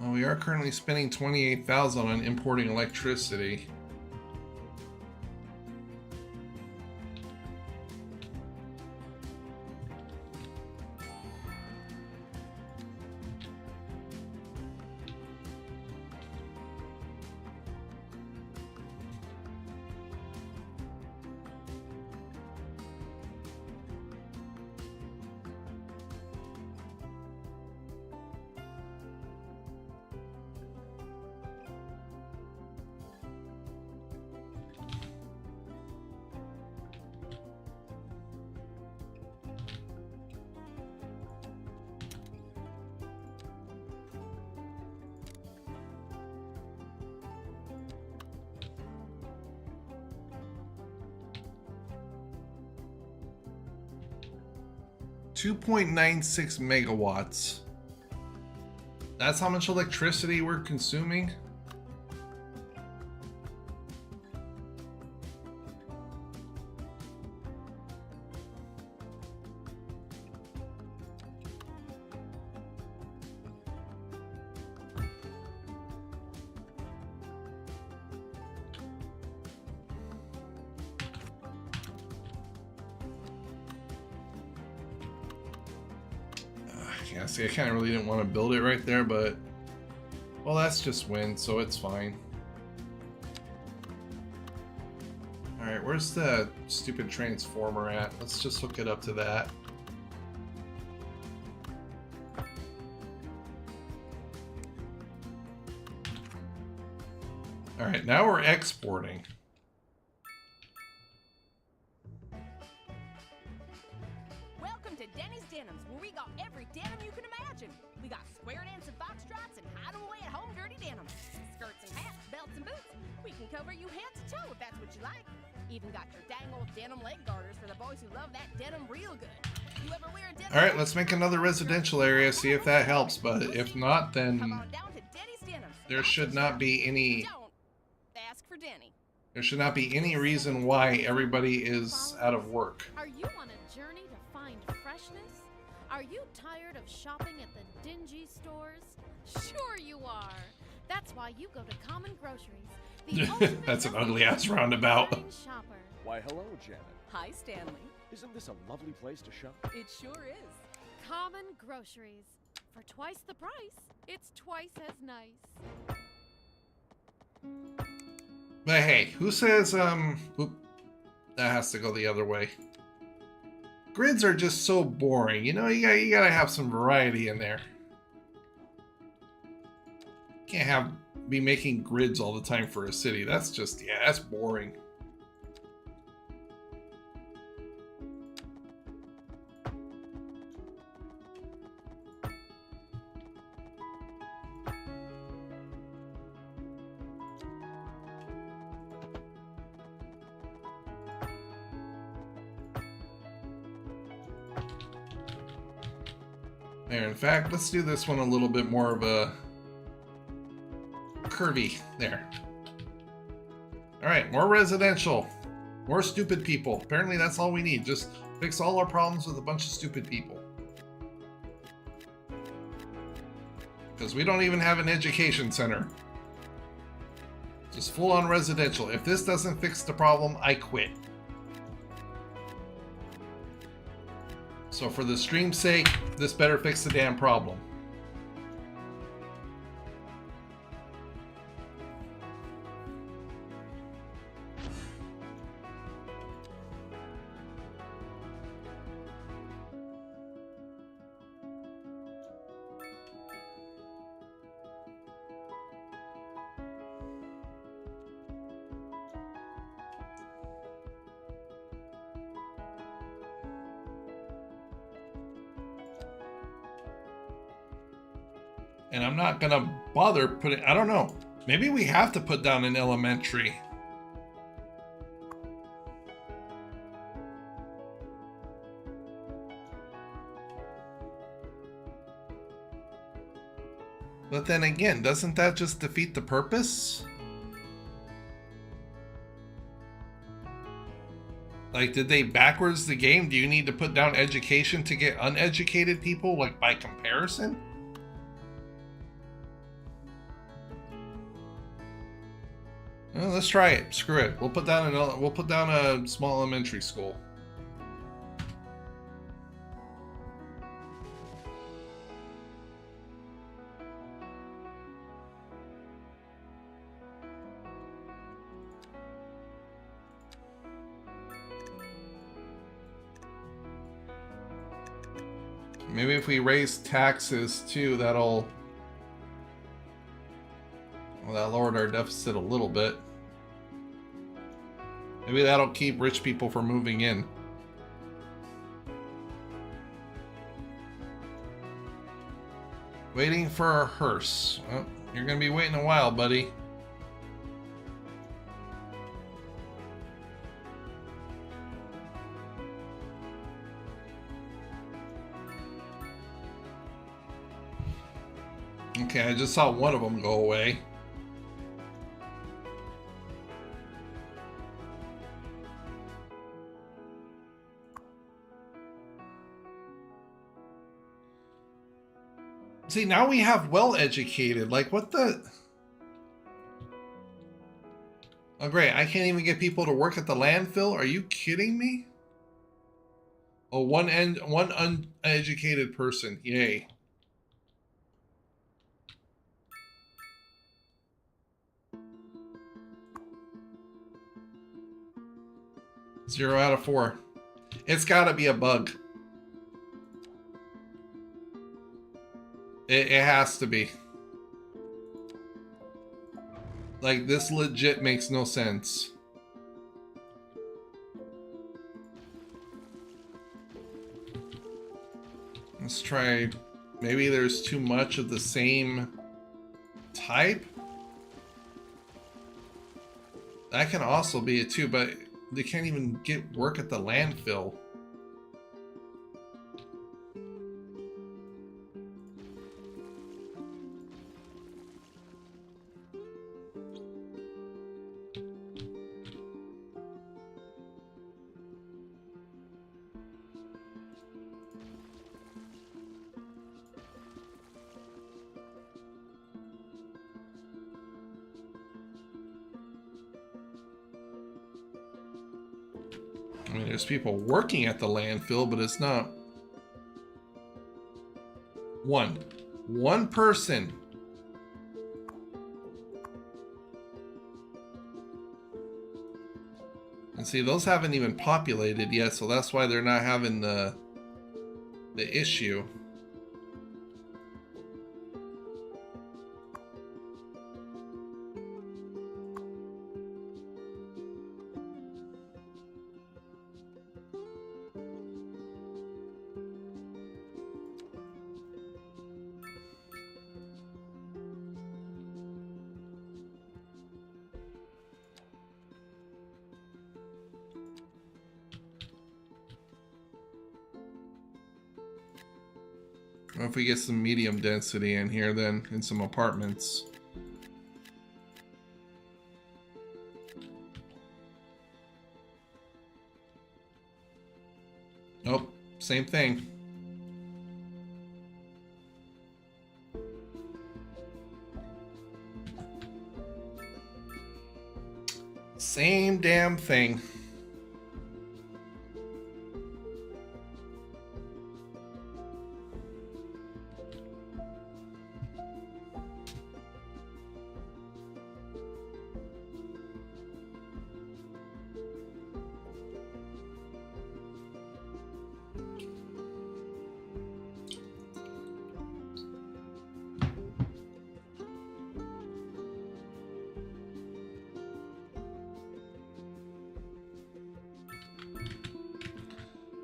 Well, we are currently spending 28,000 on importing electricity. .96 megawatts. That's how much electricity we're consuming? Yeah, see, I kind of really didn't want to build it right there, but... well, that's just wind, so it's fine. Alright, where's the stupid transformer at? Let's just hook it up to that. Alright, now we're exporting. Welcome to Denny's Denims, where we got every denim you can imagine. We got square dance and foxtrots and hide 'em away at home dirty denims. Skirts and hats, belts and boots. We can cover you head to toe if that's what you like. Even got your dang old denim leg garters for the boys who love that denim real good. You ever wear a denim? Alright, let's make another residential area, see if that helps, but if not, Come then on down to Denny's Denims. there should not be any... Don't ask for Denny. there should not be any reason why everybody is out of work. Are you on a journey to find freshness? Are you tired of shopping at the dingy stores? Sure you are. That's why you go to Common Groceries. The ultimate That's an ugly destination ass for roundabout. discerning shopper. Why, hello, Janet. Hi, Stanley. Isn't this a lovely place to shop? It sure is. Common Groceries. For twice the price, it's twice as nice. But hey, who says, oop, that has to go the other way. grids are just so boring. You know, you gotta have some variety in there. Can't be making grids all the time for a city. That's just, yeah, that's boring. There, in fact, let's do this one a little bit more of a curvy. There. Alright, more residential. More stupid people. Apparently that's all we need. Just fix all our problems with a bunch of stupid people. Because we don't even have an education center. Just full on residential. If this doesn't fix the problem, I quit. So for the stream's sake, this better fix the damn problem. And I'm not gonna bother putting, I don't know. Maybe we have to put down an elementary. But then again, doesn't that just defeat the purpose? Like, did they backwards the game? Do you need to put down education to get uneducated people, like by comparison? Well, let's try it. Screw it. We'll put down a small elementary school. Maybe if we raise taxes too, that'll that lowered our deficit a little bit. Maybe that'll keep rich people from moving in. Waiting for a hearse. Well, you're gonna be waiting a while, buddy. Okay, I just saw one of them go away. See, now we have well-educated. Like, what the... Oh, great. I can't even get people to work at the landfill? Are you kidding me? Oh, one uneducated person. Yay. Zero out of 4. It's gotta be a bug. It has to be. Like, this legit makes no sense. Let's try... Maybe there's too much of the same type? That can also be it too, but they can't even get work at the landfill. I mean, there's people working at the landfill, but it's not one person. And see, those haven't even populated yet, so that's why they're not having the issue. Well, if we get some medium density in here, then in some apartments. Nope, same thing. Same damn thing.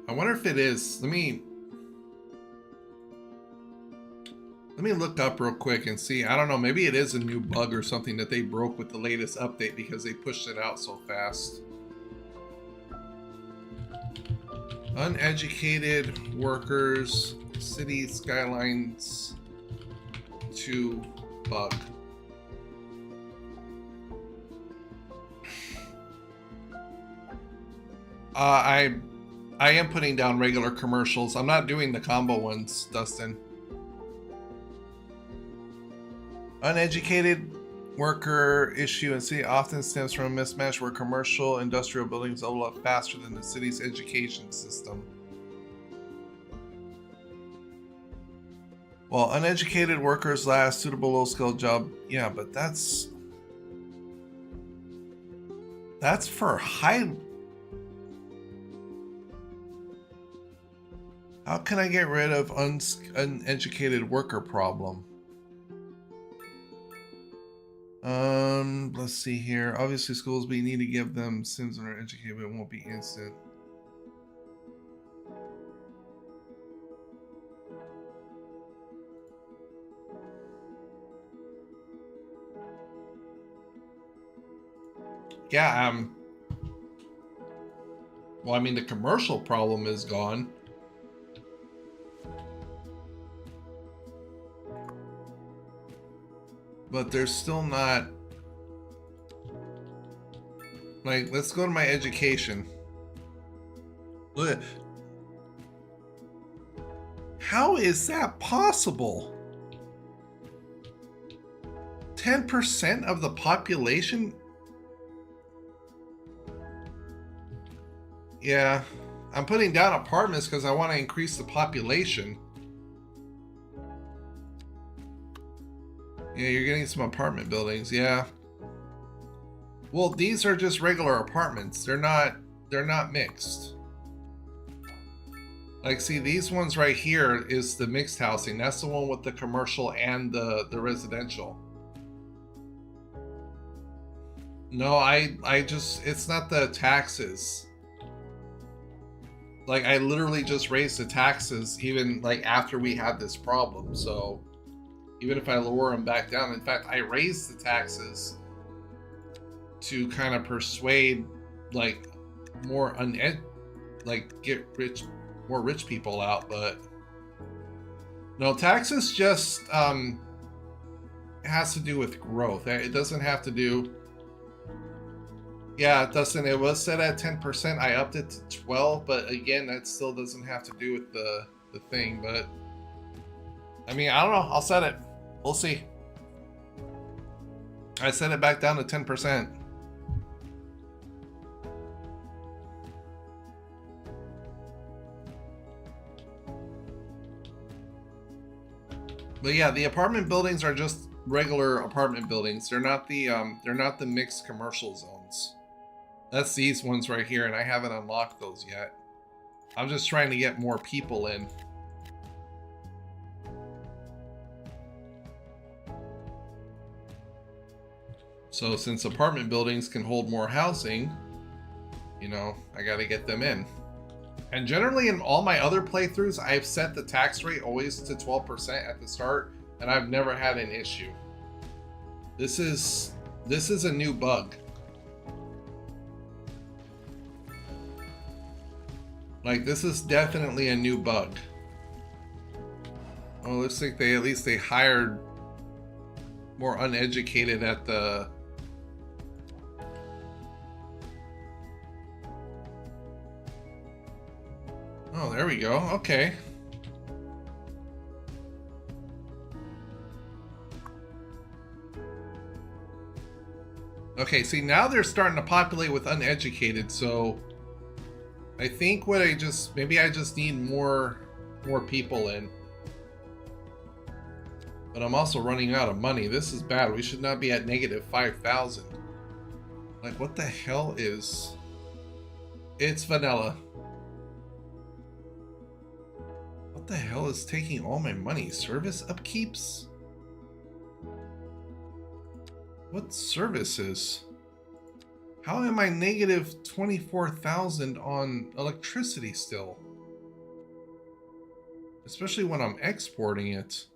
I wonder if it is. Let me look up real quick and see. I don't know, maybe it is a new bug or something that they broke with the latest update because they pushed it out so fast. Uneducated workers, Cities Skylines 2 bug. I am putting down regular commercials. I'm not doing the combo ones, Dustin. Uneducated worker issue in city often stems from a mismatch where commercial industrial buildings develop faster than the city's education system. While uneducated workers last suitable low-skilled job, yeah, but that's for high. How can I get rid of uneducated worker problem? Let's see here. Obviously schools, but you need to give them sims when they're educated, but it won't be instant. Yeah, well, I mean, the commercial problem is gone. But there's still not, like, let's go to my education. Look, how is that possible? 10% of the population? Yeah, I'm putting down apartments because I want to increase the population. Yeah, you're getting some apartment buildings, yeah. Well, these are just regular apartments. They're not mixed. Like, see, these ones right here is the mixed housing. That's the one with the commercial and the residential. No, I just, it's not the taxes. Like, I literally just raised the taxes even like after we had this problem, so even if I lower them back down, in fact, I raised the taxes to kind of persuade, like, more get more rich people out. But no, taxes just has to do with growth. It doesn't have to do. Yeah, it doesn't. It was set at 10%. I upped it to 12, but again, that still doesn't have to do with the thing. But I mean, I don't know. I'll set it. We'll see. I set it back down to 10%. But yeah, the apartment buildings are just regular apartment buildings. They're not the mixed commercial zones. That's these ones right here, and I haven't unlocked those yet. I'm just trying to get more people in. So since apartment buildings can hold more housing, you know, I gotta get them in. And generally in all my other playthroughs, I've set the tax rate always to 12% at the start, and I've never had an issue. This is a new bug. Like, this is definitely a new bug. Oh, looks like at least they hired more uneducated at the... Oh, there we go. Okay. Okay, see, now they're starting to populate with uneducated, so I think what maybe I just need more people in. But I'm also running out of money. This is bad. We should not be at negative 5,000. Like, what the hell is... It's vanilla. What the hell is taking all my money? Service upkeeps? What services? How am I negative 24,000 on electricity still? Especially when I'm exporting it.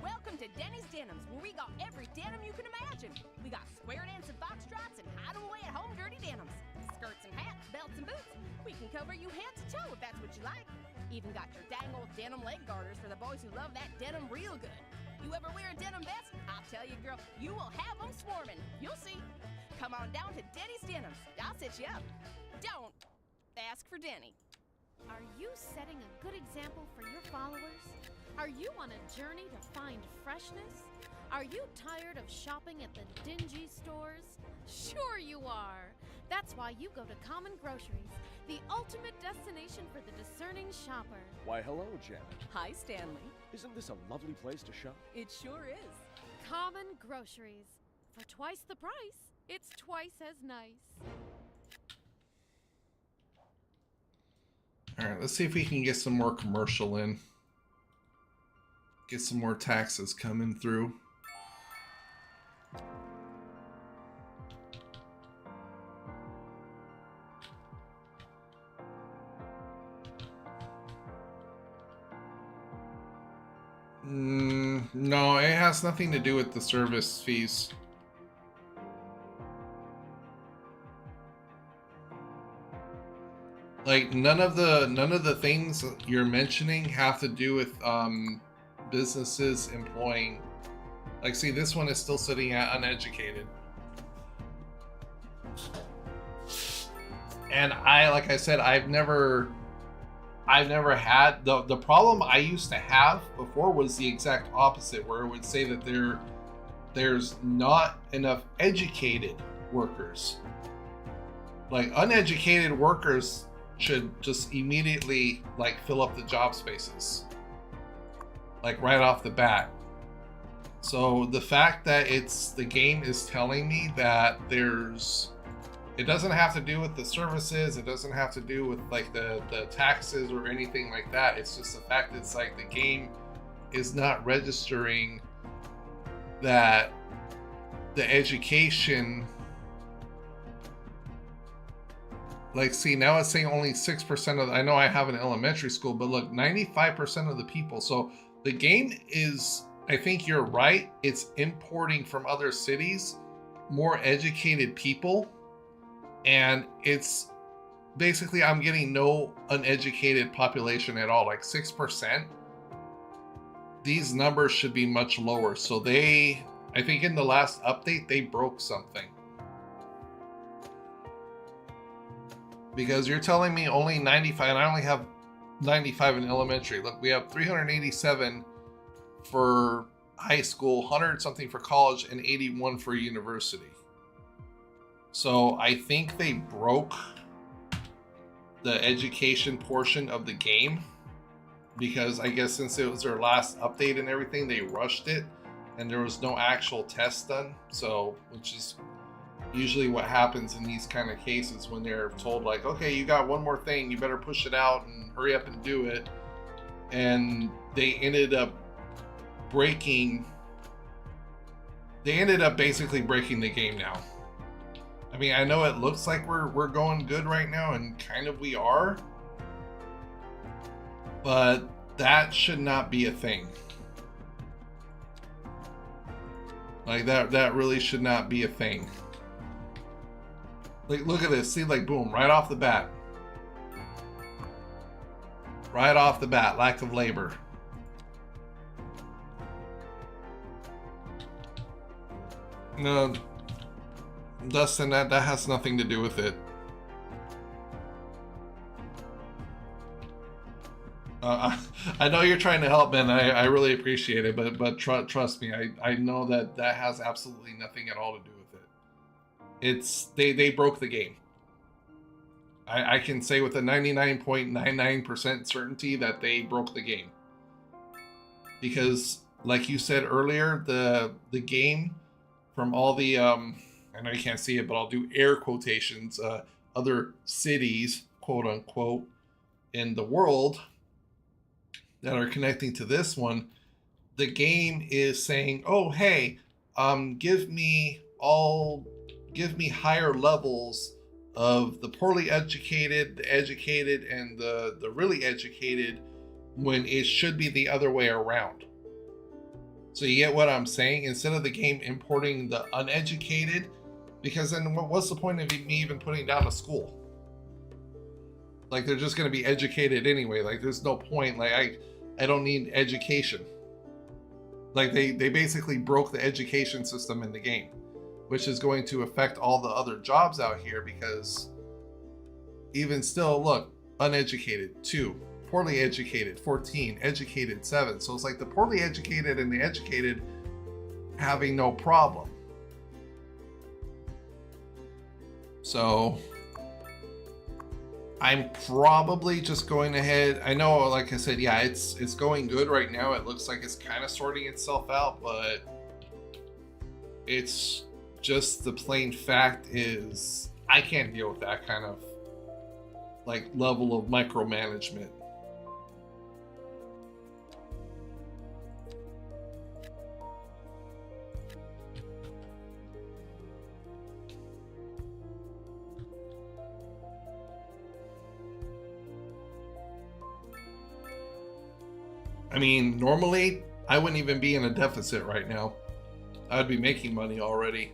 Welcome to Denny's Denims, where we got every denim you can imagine. We got square dance and foxtrots and hide-away at home dirty denims. Skirts and hats, belts and boots. We can cover you head to toe if that's what you like. Even got your dang old denim leg garters for the boys who love that denim real good. You ever wear a denim vest? I'll tell you, girl, you will have them swarming. You'll see. Come on down to Denny's Denims. I'll set you up. Don't ask for Denny. Are you setting a good example for your followers? Are you on a journey to find freshness? Are you tired of shopping at the dingy stores? Sure you are. That's why you go to Common Groceries, the ultimate destination for the discerning shopper. Why, hello, Janet. Hi, Stanley. Isn't this a lovely place to shop? It sure is. Common Groceries. For twice the price, it's twice as nice. Alright, let's see if we can get some more commercial in. Get some more taxes coming through. No, it has nothing to do with the service fees. Like, none of the things you're mentioning have to do with businesses employing. Like, see, this one is still sitting at uneducated. And like I said, I've never had the problem I used to have before was the exact opposite, where it would say that there's not enough educated workers. Like, uneducated workers should just immediately like fill up the job spaces, like right off the bat. So the fact that the game is telling me that it doesn't have to do with the services, it doesn't have to do with like the taxes or anything like that. It's just the fact that it's like the game is not registering that the education. Like, see, now it's saying only 6% of I know I have an elementary school, but look, 95% of the people. So the game is, I think you're right, it's importing from other cities more educated people. And it's basically, I'm getting no uneducated population at all, like 6%. These numbers should be much lower. So I think in the last update, they broke something. Because you're telling me only 95, and I only have 95 in elementary. Look, we have 387 for high school, 100 something for college, and 81 for university. So I think they broke the education portion of the game. because I guess since it was their last update and everything, they rushed it and there was no actual test done. So, which is usually what happens in these kind of cases when they're told like, okay, you got one more thing, you better push it out and hurry up and do it. And they ended up basically breaking the game now. I mean, I know it looks like we're going good right now, and kind of we are, but that should not be a thing. Like that really should not be a thing. Like, look at this. See, like, boom, right off the bat. Right off the bat, lack of labor. No, Dustin, that has nothing to do with it. I know you're trying to help, man. I really appreciate it, but trust me, I know that has absolutely nothing at all to do with it. It's they broke the game. I can say with a 99.99% certainty that they broke the game. Because, like you said earlier, the game from all the I know you can't see it, but I'll do air quotations, other cities, quote unquote, in the world that are connecting to this one, the game is saying, oh, hey, give me higher levels of the poorly educated, the educated, and the really educated, when it should be the other way around. So you get what I'm saying? Instead of the game importing the uneducated, because then what's the point of me even putting down a school? Like, they're just going to be educated anyway. Like, there's no point. Like, I don't need education. Like, they basically broke the education system in the game, which is going to affect all the other jobs out here, because even still, look, uneducated, 2, poorly educated, 14, educated, 7. So it's like the poorly educated and the educated having no problem. So I'm probably just going ahead. I know, like I said, yeah, it's going good right now. It looks like it's kind of sorting itself out, but it's just the plain fact is I can't deal with that kind of like level of micromanagement. I mean, normally I wouldn't even be in a deficit right now. I'd be making money already.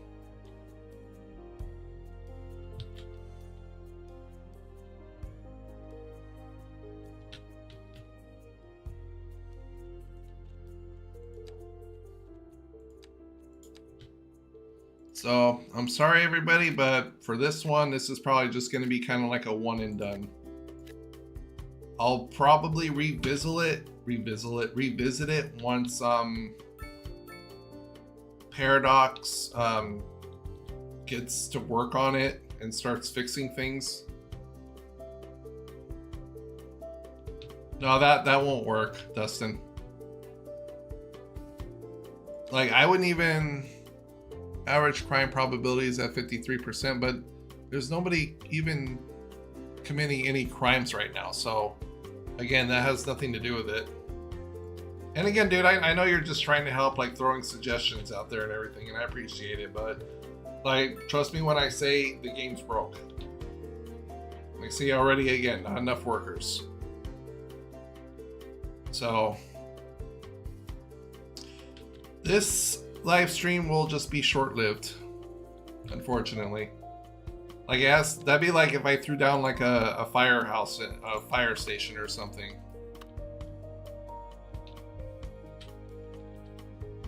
So I'm sorry everybody, but for this one, this is probably just going to be kind of like a one and done. I'll probably revisit it once Paradox gets to work on it and starts fixing things. No, that won't work, Dustin. Like, I wouldn't even... Average crime probability is at 53%, but there's nobody even committing any crimes right now. So again, that has nothing to do with it. And again, dude, I know you're just trying to help, like throwing suggestions out there and everything, and I appreciate it, but like, trust me when I say the game's broke. Like, see already, again, not enough workers. So this live stream will just be short-lived, unfortunately. Like, yes, that'd be like if I threw down like a firehouse, a fire station or something.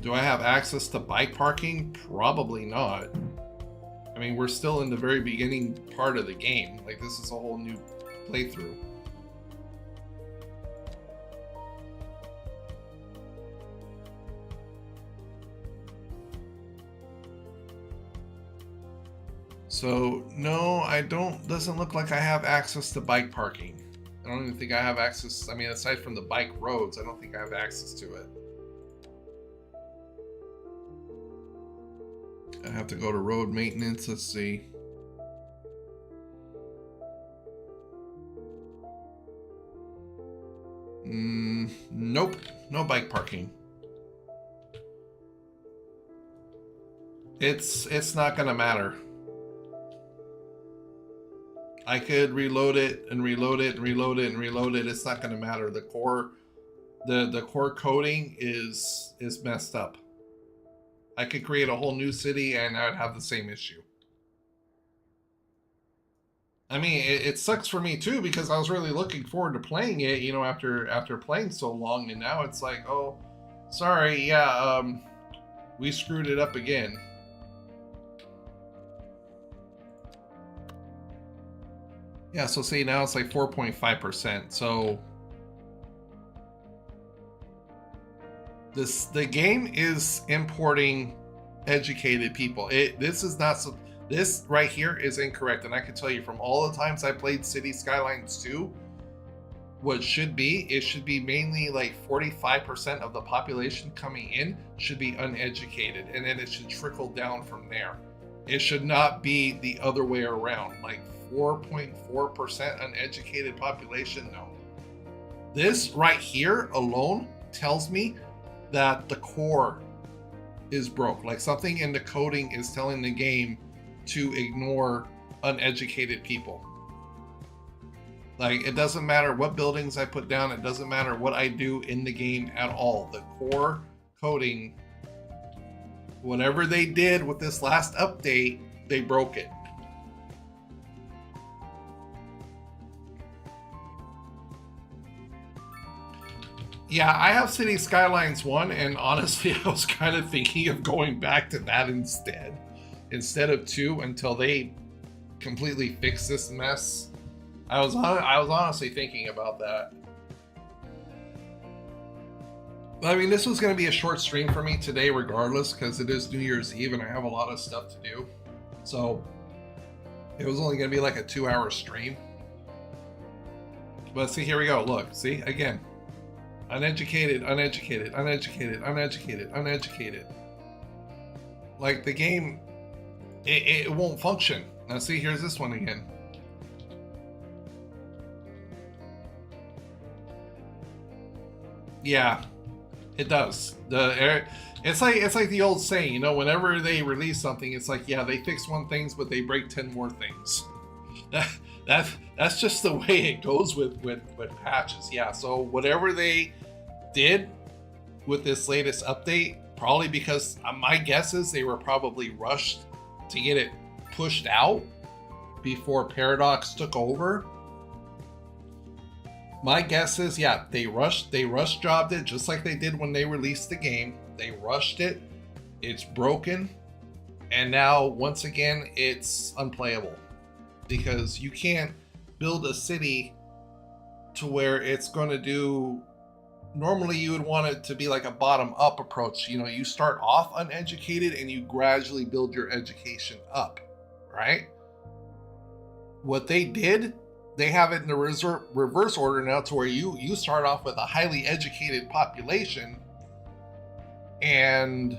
Do I have access to bike parking? Probably not. I mean, we're still in the very beginning part of the game. Like, this is a whole new playthrough. So, no, I don't, doesn't look like I have access to bike parking. I don't even think I have access. I mean, aside from the bike roads, I don't think I have access to it. I have to go to road maintenance. Let's see. Nope, no bike parking. It's not gonna matter. I could reload it and reload it and reload it and reload it. It's not gonna matter. The core coding is messed up. I could create a whole new city and I would have the same issue. I mean, it sucks for me too, because I was really looking forward to playing it, you know, after playing so long, and now it's like, oh, sorry, yeah, we screwed it up again. Yeah, so see, now it's like 4.5%. So the game is importing educated people. This is not so. This right here is incorrect, and I can tell you from all the times I played Cities Skylines 2, what should be, it should be mainly like 45% of the population coming in should be uneducated, and then it should trickle down from there. It should not be the other way around, like 4.4% uneducated population, no. This right here alone tells me that the core is broke. Like something in the coding is telling the game to ignore uneducated people. Like, it doesn't matter what buildings I put down, it doesn't matter what I do in the game at all. The core coding, whatever they did with this last update, they broke it. Yeah, I have Cities Skylines 1, and honestly, I was kind of thinking of going back to that instead of 2, until they completely fix this mess. I was honestly thinking about that. I mean, this was going to be a short stream for me today regardless, because it is New Year's Eve and I have a lot of stuff to do. So it was only going to be like a 2-hour stream. But see, here we go. Look, see, again. Uneducated, uneducated, uneducated, uneducated, uneducated. Like, the game, it won't function. Now see, here's this one again. Yeah, it does. It's like the old saying, you know, whenever they release something, it's like, yeah, they fix one thing, but they break 10 more things. That's just the way it goes with patches. Yeah, so whatever they did with this latest update, probably because my guess is they were probably rushed to get it pushed out before Paradox took over. My guess is, yeah, they rushed jobbed it just like they did when they released the game. They rushed it, it's broken, and now once again it's unplayable, because you can't build a city to where it's going to do. Normally you would want it to be like a bottom up approach. You know, you start off uneducated and you gradually build your education up, right? What they did, they have it in the reverse order now, to where you start off with a highly educated population, and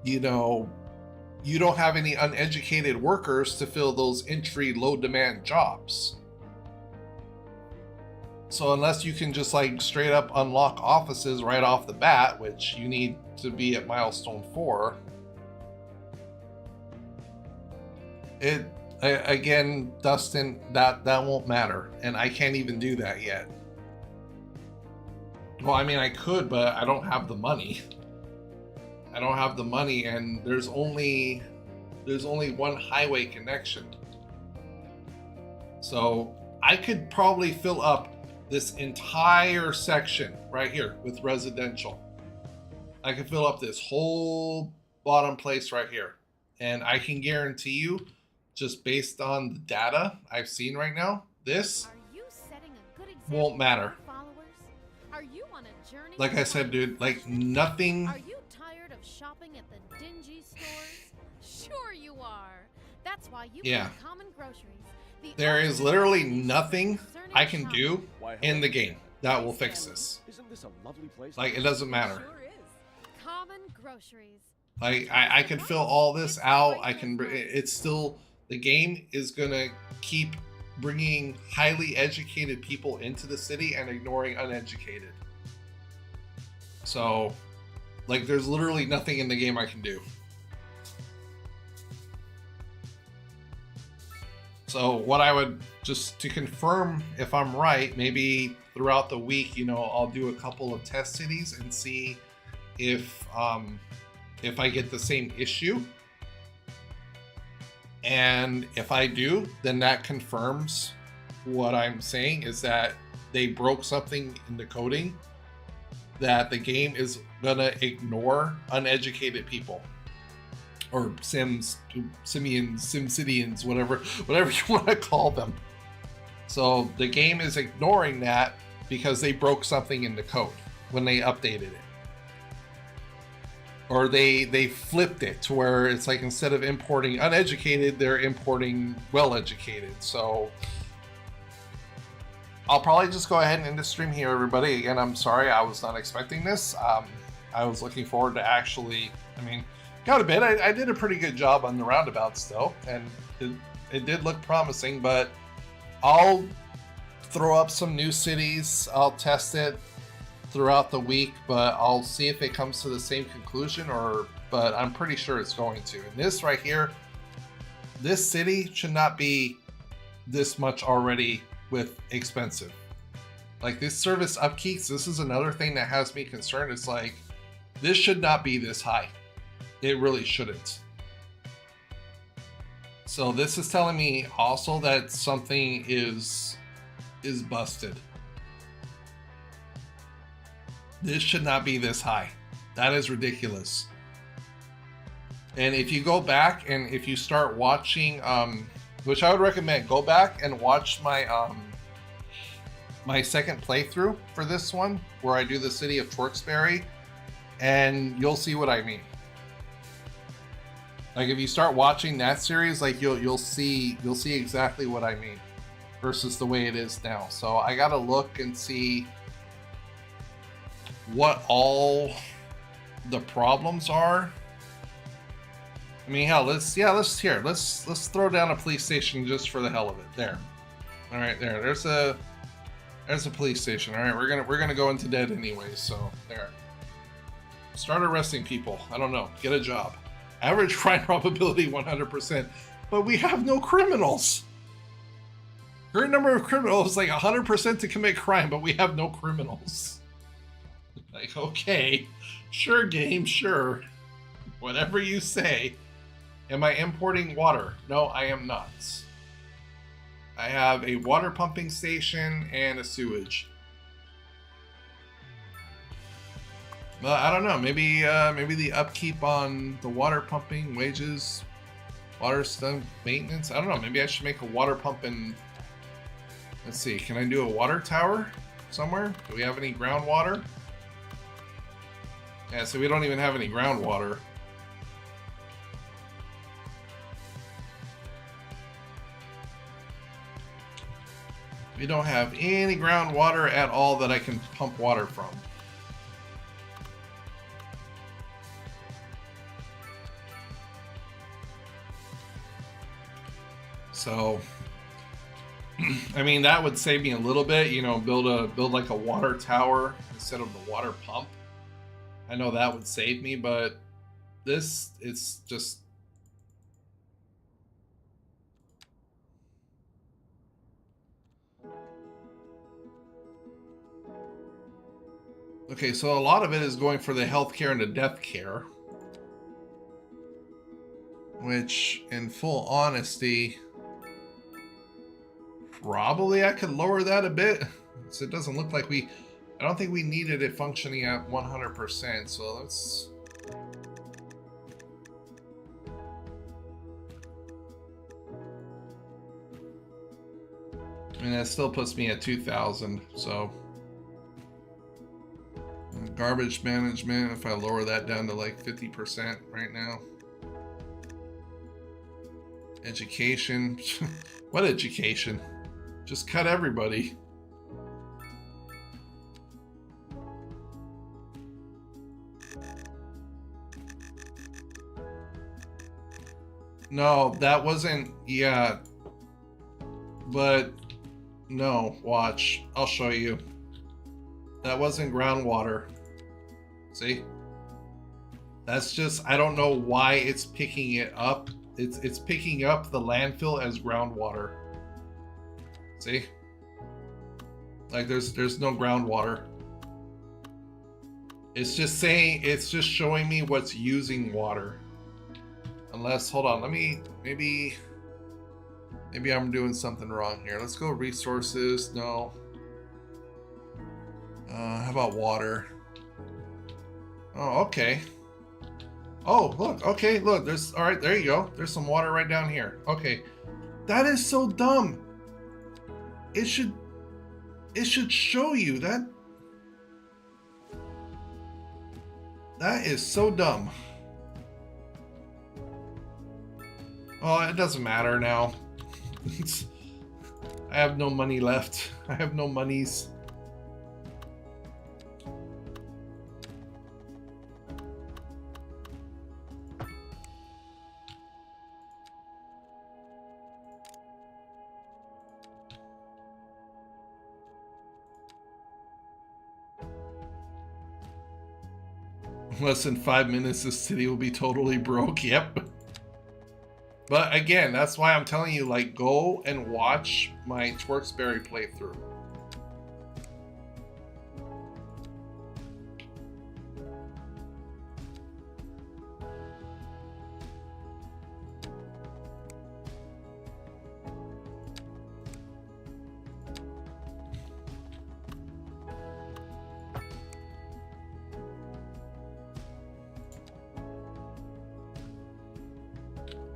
you know, you don't have any uneducated workers to fill those entry low demand jobs. So unless you can just like straight up unlock offices right off the bat, which you need to be at milestone 4, again, Dustin, that won't matter, and I can't even do that yet. Well, I mean, I could, but I don't have the money. I don't have the money, and there's only one highway connection. So I could probably fill up this entire section right here with residential. I could fill up this whole bottom place right here, and I can guarantee you, just based on the data I've seen right now, this won't matter. Are you on a journey? Like I said, dude, like nothing. Are you tired of shopping at the dingy stores? Sure you are. That's why you Yeah. get Common Groceries. The There is ultimate literally convenience nothing concerning I can shopping. do Why, in the hello, game that will fix this. Isn't this a lovely place? Like, it doesn't matter. Sure is. Common Groceries. Like, I can fill all this out. I can, it's still, the game is gonna keep bringing highly educated people into the city and ignoring uneducated. So, like, there's literally nothing in the game I can do. So what I would, just to confirm if I'm right, maybe throughout the week, you know, I'll do a couple of test cities and see if I get the same issue. And if I do, then that confirms what I'm saying, is that they broke something in the coding, that the game is gonna ignore uneducated people. Or SimCitians, whatever you want to call them. So the game is ignoring that because they broke something in the code when they updated it. Or they flipped it to where it's like, instead of importing uneducated, they're importing well-educated. So I'll probably just go ahead and end the stream here, everybody. Again, I'm sorry, I was not expecting this. I was looking forward to actually, got a bit. I did a pretty good job on the roundabouts though, and it did look promising, but I'll throw up some new cities. I'll test it throughout the week, but I'll see if it comes to the same conclusion, but I'm pretty sure it's going to. And this right here, this city should not be this much already with expensive. Like, this service upkeeps, this is another thing that has me concerned. It's like, this should not be this high. It really shouldn't. So this is telling me also that something is busted. This should not be this high. That is ridiculous. And if you go back and if you start watching, which I would recommend, go back and watch my my second playthrough for this one, where I do the city of Tewksbury, and you'll see what I mean. Like, if you start watching that series, like, you'll see exactly what I mean versus the way it is now. So I gotta look and see what all the problems are. I mean, hell, let's throw down a police station just for the hell of it. There. All right, there's a police station. All right, we're gonna go into dead anyway, so there. Start arresting people. I don't know. Get a job. Average crime probability 100%, but we have no criminals. Current number of criminals, like 100% to commit crime, but we have no criminals. Like, okay, sure game, sure. Whatever you say. Am I importing water? No, I am not. I have a water pumping station and a sewage. Well, I don't know. Maybe the upkeep on the water pumping, wages, water stuff, maintenance. I don't know. Maybe I should make a water pump and let's see. Can I do a water tower somewhere? Do we have any groundwater? Yeah, so we don't even have any groundwater. We don't have any groundwater at all that I can pump water from. So, I mean, that would save me a little bit, you know, build like a water tower instead of the water pump. I know that would save me, but this, it's just... Okay, so a lot of it is going for the healthcare and the death care. Which, in full honesty, probably I could lower that a bit. So it doesn't look like I don't think we needed it functioning at 100%, so let's... I mean, that still puts me at 2,000, so... Garbage management, if I lower that down to like 50% right now. Education. What education? Just cut everybody. No, that wasn't, yeah. But, no, watch. I'll show you. That wasn't groundwater. See? That's just, I don't know why it's picking it up. It's picking up the landfill as groundwater. See? Like there's no groundwater. It's just saying, it's just showing me what's using water. Unless, hold on, let me, maybe I'm doing something wrong here. Let's go resources, no. How about water? Oh, okay. Oh, look, okay, look, there's, all right, there you go. There's some water right down here. Okay, that is so dumb. It should show you that. That is so dumb. Oh, it doesn't matter now. I have no money left. I have no monies. Less than 5 minutes, this city will be totally broke. Yep. But again, that's why I'm telling you, like, go and watch my Twerksberry playthrough.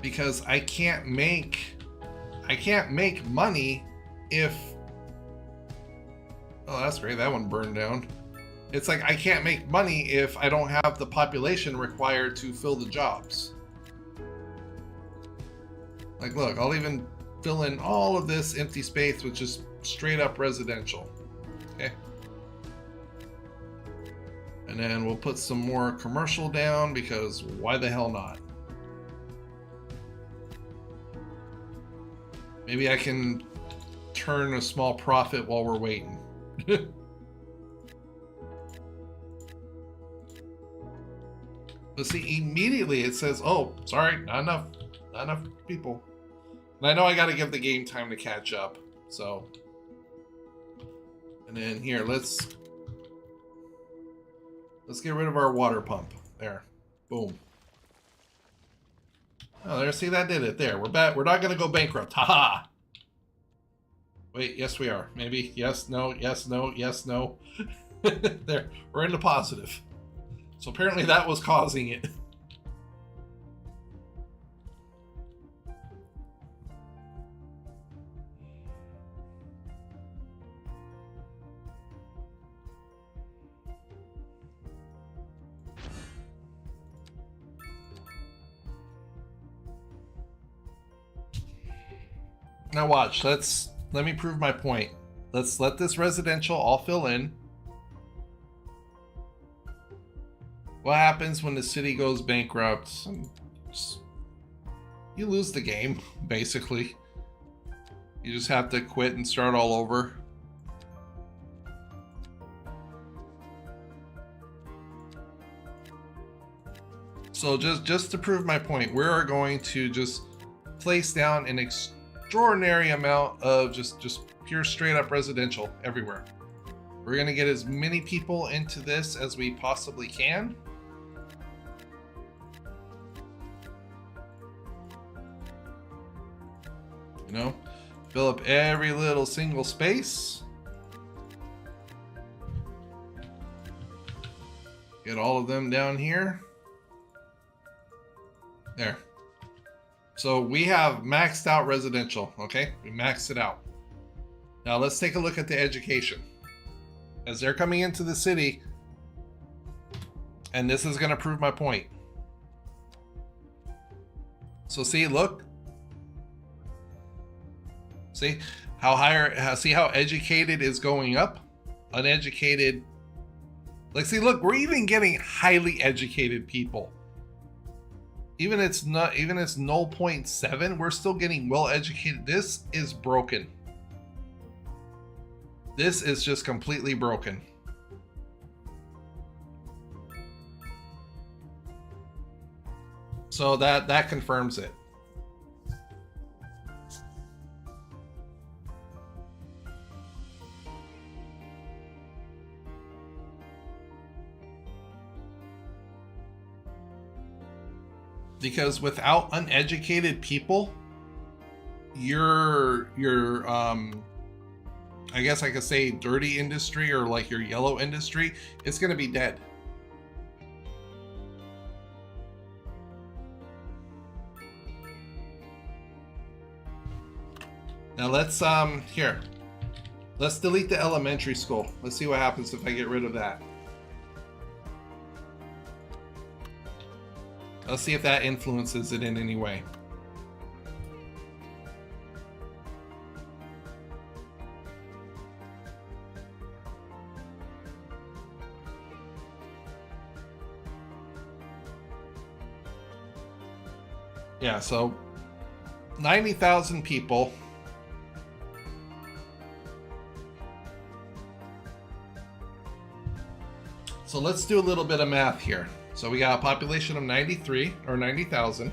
Because I can't make money if, oh, that's great, that one burned down. It's like I can't make money if I don't have the population required to fill the jobs. Like, look, I'll even fill in all of this empty space with just straight up residential. Okay. And then we'll put some more commercial down because why the hell not? Maybe I can turn a small profit while we're waiting. But see, immediately it says, oh, sorry, not enough people. And I know I got to give the game time to catch up, so. And then here, let's get rid of our water pump. There, boom. Oh, there, see, that did it. There, we're back. We're not going to go bankrupt. Haha. Wait, yes, we are. Maybe. Yes, no, yes, no, yes, no. There, we're in the positive. So apparently that was causing it. Now watch, let me prove my point. Let's let this residential all fill in. What happens when the city goes bankrupt? You lose the game, basically. You just have to quit and start all over. So just to prove my point, we are going to just place down an extraordinary amount of just pure straight up residential everywhere. We're going to get as many people into this as we possibly can. You know, fill up every little single space. Get all of them down here. There. So we have maxed out residential, okay? We maxed it out. Now let's take a look at the education. As they're coming into the city, and this is going to prove my point. So see, look, See how higher, see how educated is going up? Uneducated. Like, see, look, we're even getting highly educated people. Even it's 0.7, we're still getting well educated. This is broken. This is just completely broken. So that confirms it. Because without uneducated people, your I guess I could say dirty industry, or like your yellow industry, it's gonna be dead. Now let's here. Let's delete the elementary school. Let's see what happens if I get rid of that. Let's see if that influences it in any way. Yeah, so 90,000 people. So let's do a little bit of math here. So we got a population of 93 or 90,000.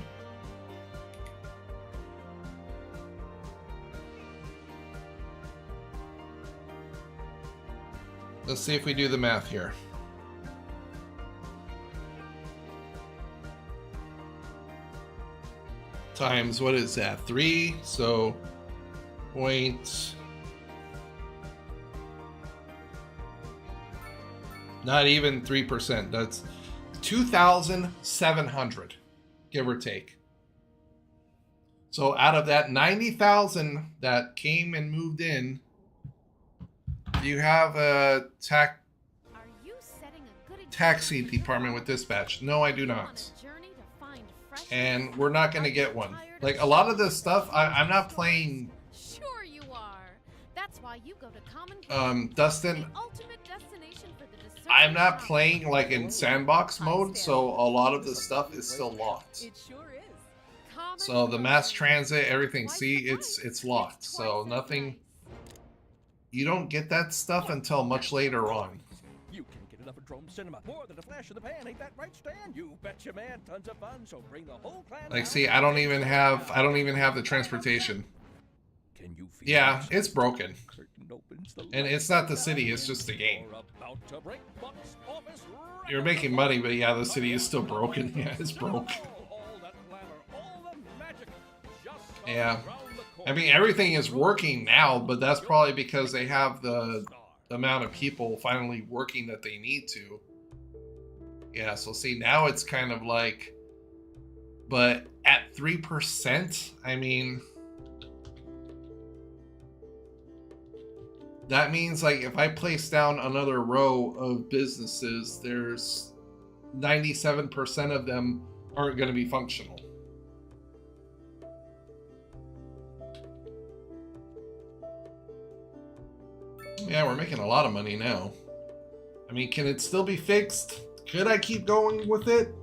Let's see if we do the math here. Times, what is that? 3, so point. Not even 3%. That's 2,700, give or take. So out of that 90,000 that came and moved in, do you have a taxi department with dispatch? No, I do not. And we're not going to get one. Like, a lot of this stuff, I'm not playing. Sure you are. That's why you go to Common Dustin, I'm not playing like in sandbox mode, so a lot of the stuff is still locked. It sure is. So the mass transit, everything, see, it's locked. So nothing, you don't get that stuff until much later on. You can get enough of Drome Cinema. More than a flash in the pan, ain't that right, Stan? You betcha, man. Tons of fun, so bring the whole clan. Like, see, I don't even have the transportation. Can you feel Yeah, it's broken. Curtain opens, the And it's not the city, it's just the game. We're about to break box office You're making money, but yeah, the city is still broken. Yeah, it's broke. all that glamour, all the magic, just Yeah. around the I corner. mean, everything is working now, but that's probably because they have the amount of people finally working that they need to. Yeah, so see, now it's kind of like, but at 3%, I mean, that means like if I place down another row of businesses, there's 97% of them aren't going to be functional. Yeah, we're making a lot of money now. I mean, can it still be fixed? Could I keep going with it?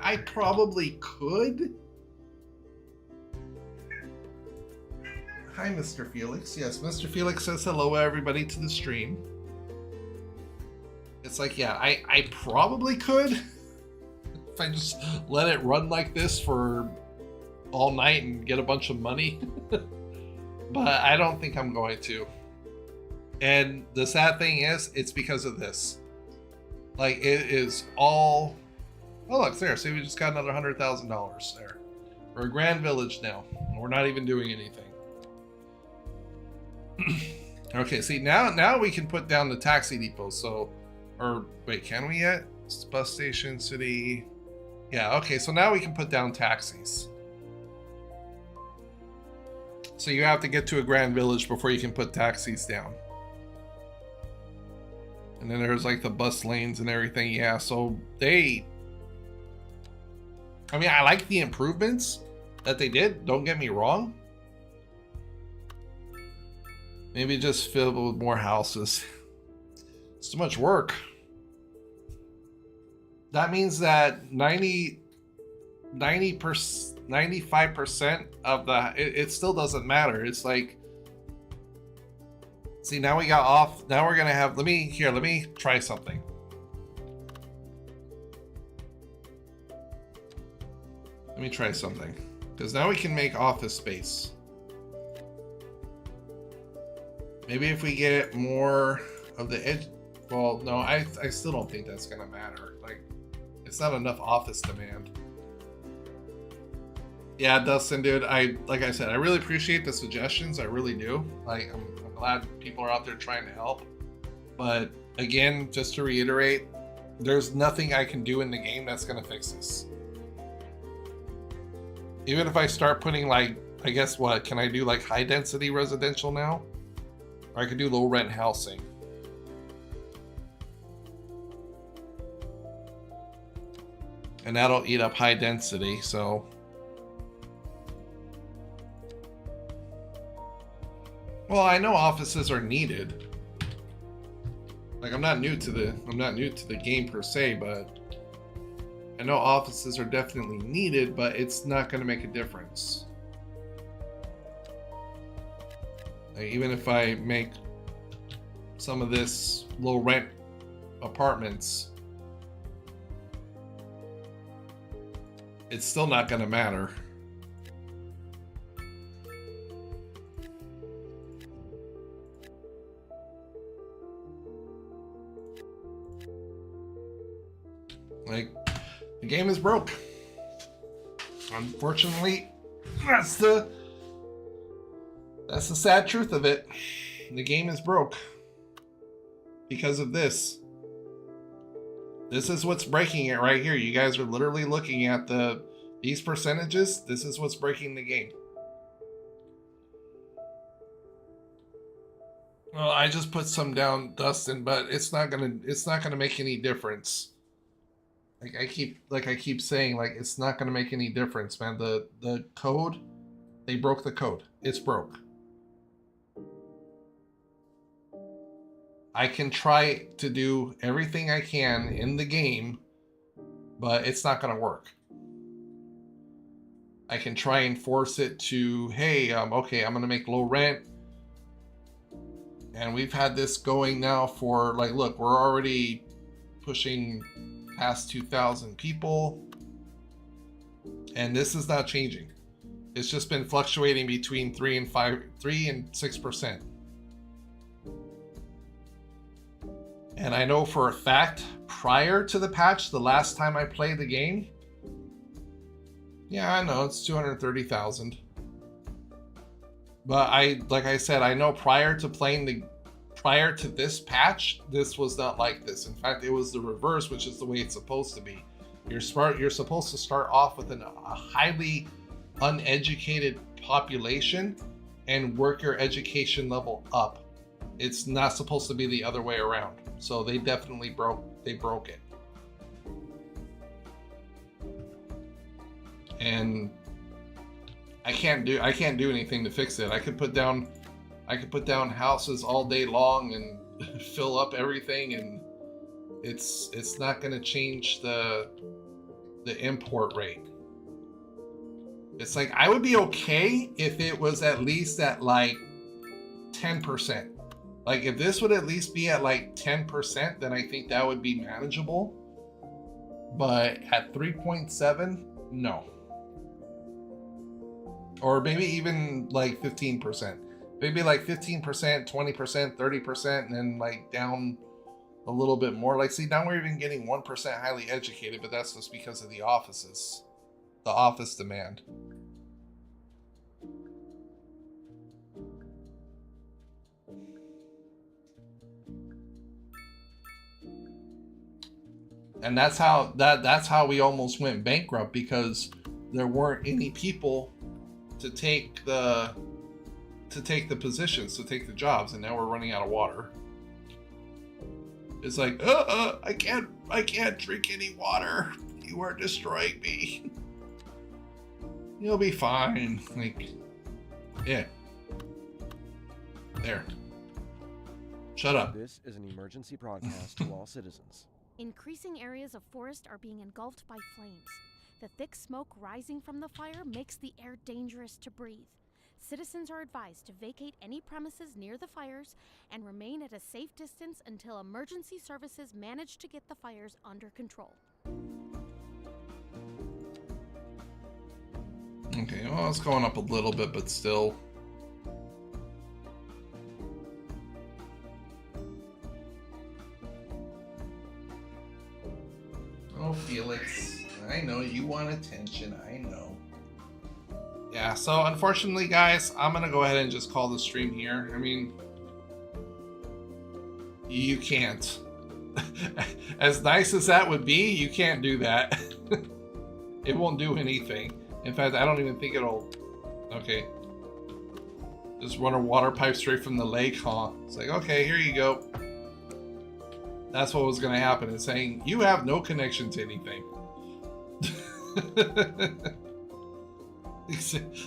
I probably could. Hi, Mr. Felix. Yes, Mr. Felix says hello, everybody, to the stream. It's like, yeah, I probably could. If I just let it run like this for all night and get a bunch of money. But I don't think I'm going to. And the sad thing is, it's because of this. Like, it is all... Oh, look, there. See, we just got another $100,000 there. We're a grand village now. We're not even doing anything. Okay, see, now we can put down the taxi depots. So, or wait, can we yet? Bus station, city. Yeah, okay, so now we can put down taxis. So you have to get to a grand village before you can put taxis down. And then there's like the bus lanes and everything. Yeah, so I mean, I like the improvements that they did. Don't get me wrong. Maybe just fill it with more houses. It's too much work. That means that 95% of the it still doesn't matter. It's like, see, now we got off. Now we're gonna have, let me try something. Let me try something, because now we can make office space. Maybe if we get more of the edge, well, no, I still don't think that's gonna matter. Like, it's not enough office demand. Yeah, Dustin, dude, like I said, I really appreciate the suggestions. I really do. Like, I'm glad people are out there trying to help. But again, just to reiterate, there's nothing I can do in the game that's gonna fix this. Even if I start putting, like, I guess what can I do, like high density residential now? Or I could do low rent housing. And that'll eat up high density, so. Well, I know offices are needed. Like, I'm not new to the game per se, but I know offices are definitely needed, but it's not going to make a difference. Like, even if I make some of this low rent apartments, it's still not going to matter. Like, the game is broke. Unfortunately, that's the sad truth of it. The game is broke because of this. This is what's breaking it right here. You guys are literally looking at these percentages. This is what's breaking the game. Well, I just put some down, Dustin, but it's not gonna make any difference. Like I keep saying, like, it's not gonna make any difference, man. The code, they broke the code. It's broke. I can try to do everything I can in the game, but it's not gonna work. I can try and force it to, hey, okay, I'm gonna make low rent. And we've had this going now for, like, look, we're already pushing past 2,000 people, and this is not changing. It's just been fluctuating between 3 and 6%. And I know for a fact, prior to the patch, the last time I played the game, yeah, I know it's 230,000. But like I said, I know prior to this patch, this was not like this. In fact, it was the reverse, which is the way it's supposed to be. You're supposed to start off with a highly uneducated population and work your education level up. It's not supposed to be the other way around. So they definitely broke it. And I can't do anything to fix it. I could put down houses all day long and fill up everything, and it's not going to change the import rate. It's like, I would be okay if it was at least at like 10%. Like, if this would at least be at like 10%, then I think that would be manageable. But at 3.7, no. Or maybe even like 15%. Maybe like 15%, 20%, 30%, and then like down a little bit more. Like, see, now we're even getting 1% highly educated, but that's just because of the offices. The office demand. And that's how we almost went bankrupt, because there weren't any people to take the positions, to take the jobs, and now we're running out of water. It's like, I can't drink any water. You are destroying me. You'll be fine. Like, yeah. There. Shut up. This is an emergency broadcast to all citizens. Increasing areas of forest are being engulfed by flames. The thick smoke rising from the fire makes the air dangerous to breathe. Citizens are advised to vacate any premises near the fires and remain at a safe distance until emergency services manage to get the fires under control. Okay, well, it's going up a little bit, but still. Oh, Felix, I know you want attention, I know. Yeah, so unfortunately, guys, I'm gonna go ahead and just call the stream here. I mean, you can't. As nice as that would be, you can't do that. It won't do anything. In fact, I don't even think it'll... Okay. Just run a water pipe straight from the lake, huh? It's like, okay, here you go. That's what was going to happen. It's saying, you have no connection to anything.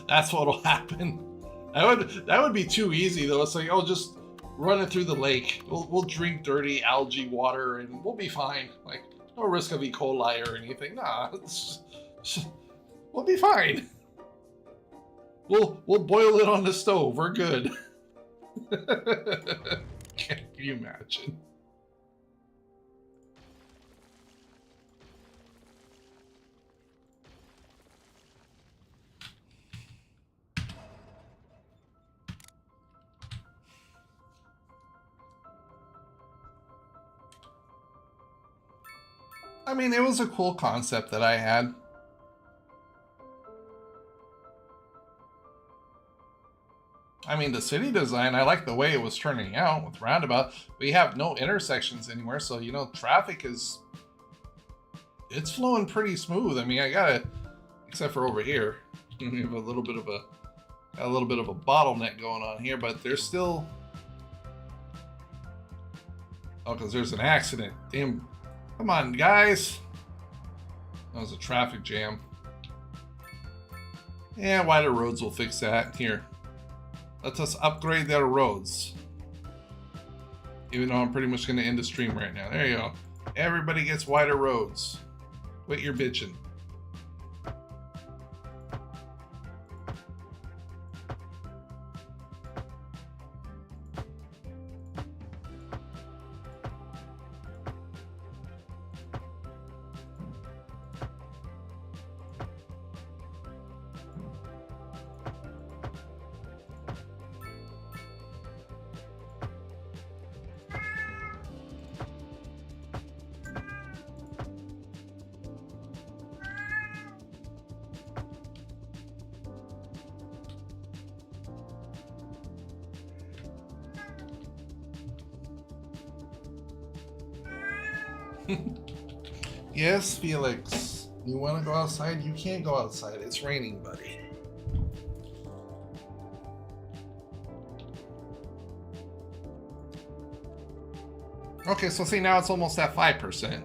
That's what'll happen. That would be too easy, though. It's like, oh, just run it through the lake. We'll drink dirty algae water, and we'll be fine. Like, no risk of E. coli or anything. Nah, we'll be fine. We'll boil it on the stove. We're good. Can you imagine? I mean, it was a cool concept that I had. I mean, the city design, I like the way it was turning out with roundabout. We have no intersections anywhere, so, you know, traffic is... It's flowing pretty smooth. I mean, I gotta... Except for over here. We have a little bit of a bottleneck going on here, but there's still... Oh, because there's an accident. Damn. Come on, guys. That was a traffic jam. Yeah, wider roads will fix that. Here. Let us upgrade their roads. Even though I'm pretty much going to end the stream right now. There you go. Everybody gets wider roads. Quit your bitching. Yes, Felix. You want to go outside? You can't go outside. It's raining, buddy. Okay, so see, now it's almost at 5%.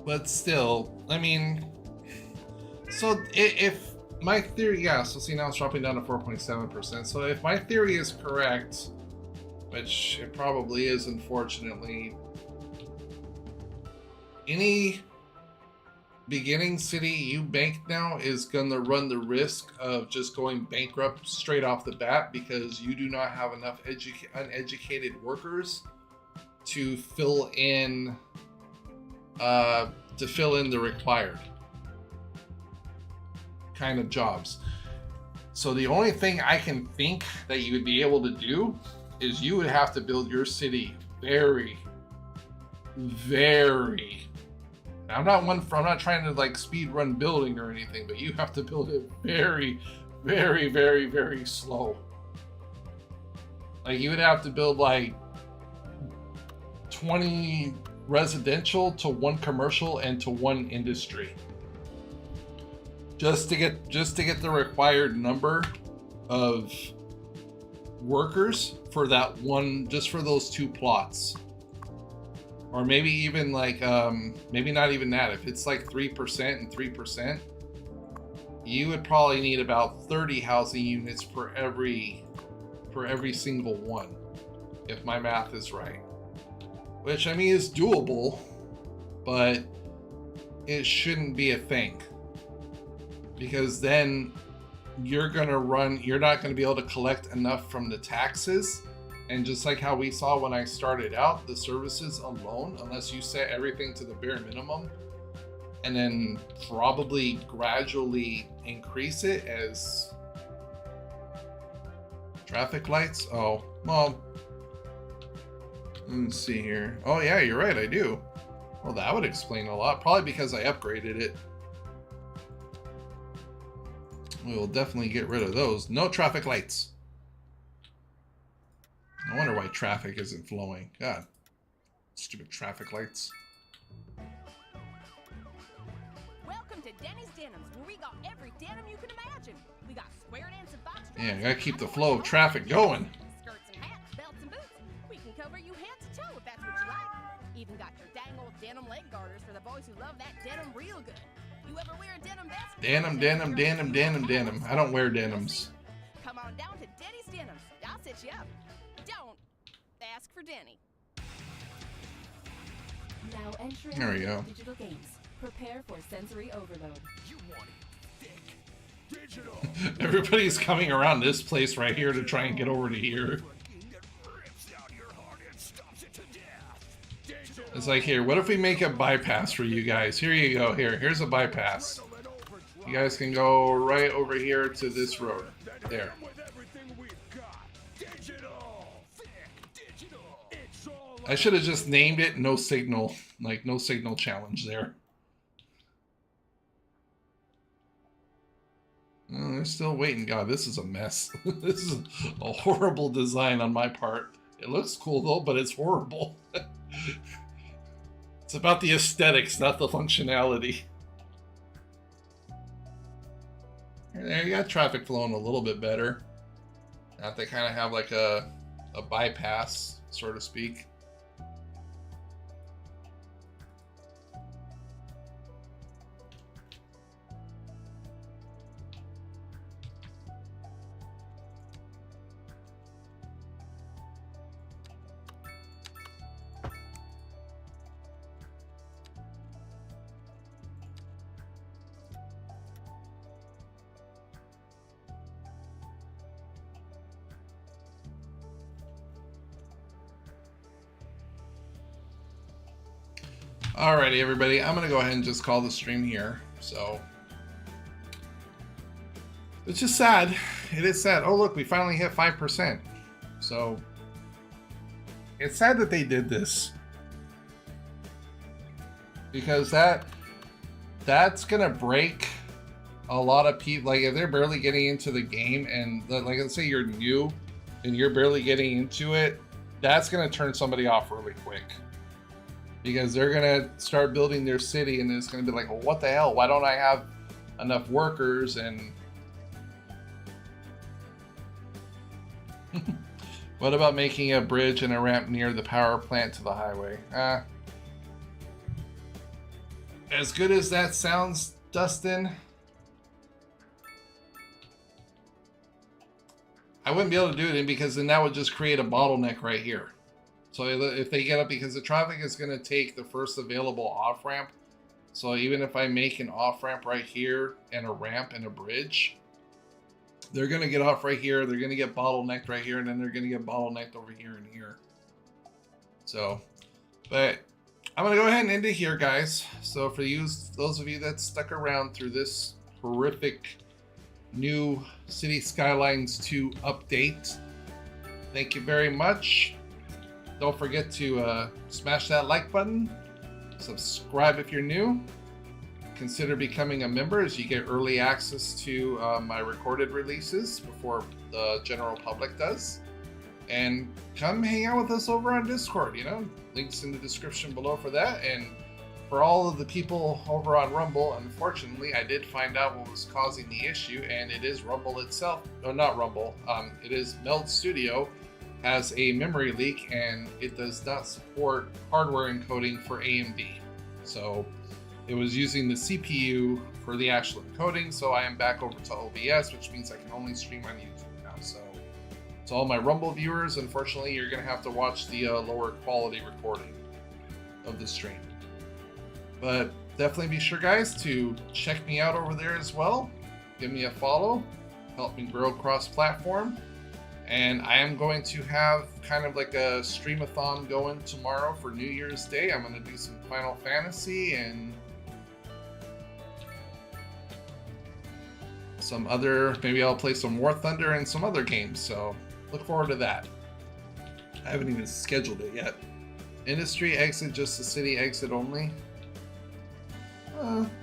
But still, I mean... So, if my theory... Yeah, so see, now it's dropping down to 4.7%. So if my theory is correct, which it probably is, unfortunately... Any beginning city you bank now is going to run the risk of just going bankrupt straight off the bat because you do not have enough uneducated workers to fill in the required kind of jobs. So the only thing I can think that you would be able to do is you would have to build your city very I'm not trying to like speed run building or anything, but you have to build it very, very, very, very slow. Like you would have to build like 20 residential to 1 commercial and to 1 industry. Just to get the required number of workers for that one, just for those 2 plots. Or maybe even like, maybe not even that. If it's like 3% and 3%, you would probably need about 30 housing units per every single one. if my math is right. Which, I mean, is doable, but it shouldn't be a thing. Because then you're not going to be able to collect enough from the taxes. And just like how we saw when I started out, the services alone, unless you set everything to the bare minimum, and then probably gradually increase it as traffic lights. Oh, well, let's see here. Oh yeah, you're right, I do. Well, that would explain a lot, probably because I upgraded it. We will definitely get rid of those. No traffic lights. I wonder why traffic isn't flowing. God, stupid traffic lights. Welcome to Denny's Denims, where we got every denim you can imagine. We got square dance and fox Yeah, gotta keep the flow of traffic going. Skirts and hats, belts and boots. We can cover you head to toe if that's what you like. Even got your dang old denim leg garters for the boys who love that denim real good. You ever wear a denim vest? Denim, denim, denim, denim, denim. I don't wear denims. Come on down to Denny's Denims. I'll set you up. Don't ask for Denny. Now entering There we go. digital games. Prepare for sensory overload. You want it thick, digital. Everybody's coming around this place right here to try and get over to here. It's like, here, what if we make a bypass for you guys? Here you go. Here's a bypass. You guys can go right over here to this road. There. I should have just named it No Signal. Like, No Signal Challenge there. Oh, they're still waiting. God, this is a mess. This is a horrible design on my part. It looks cool, though, but it's horrible. It's about the aesthetics, not the functionality. There, you got traffic flowing a little bit better. Now they kind of have like a bypass, so to speak. Alrighty, everybody, I'm gonna go ahead and just call the stream here. So it's just sad. It is sad. Oh, look, we finally hit 5%. So it's sad that they did this, because that's gonna break a lot of people. Like, if they're barely getting into the game, and like, let's say you're new and you're barely getting into it, that's gonna turn somebody off really quick. Because they're gonna start building their city, and it's gonna be like, well, what the hell? Why don't I have enough workers? And what about making a bridge and a ramp near the power plant to the highway? As good as that sounds, Dustin, I wouldn't be able to do it, because then that would just create a bottleneck right here. So if they get up, because the traffic is going to take the first available off-ramp. So even if I make an off-ramp right here and a ramp and a bridge, they're going to get off right here. They're going to get bottlenecked right here. And then they're going to get bottlenecked over here and here. So, but I'm going to go ahead and end it here, guys. So for those of you that stuck around through this horrific new Cities Skylines 2 update, thank you very much. Don't forget to smash that like button, subscribe if you're new, consider becoming a member as you get early access to my recorded releases before the general public does, and come hang out with us over on Discord. You know, links in the description below for that. And for all of the people over on Rumble, unfortunately, I did find out what was causing the issue, and it is Rumble itself. No, not Rumble. It is Meld Studio has a memory leak, and it does not support hardware encoding for AMD. So it was using the CPU for the actual encoding. So I am back over to OBS, which means I can only stream on YouTube now. So So all my Rumble viewers, unfortunately, you're going to have to watch the lower quality recording of the stream. But definitely be sure, guys, to check me out over there as well. Give me a follow. Help me grow cross-platform. And I am going to have kind of like a streamathon going tomorrow for New Year's Day. I'm going to do some Final Fantasy and some other, maybe I'll play some War Thunder and some other games. So look forward to that. I haven't even scheduled it yet. Industry exit, just the city exit only.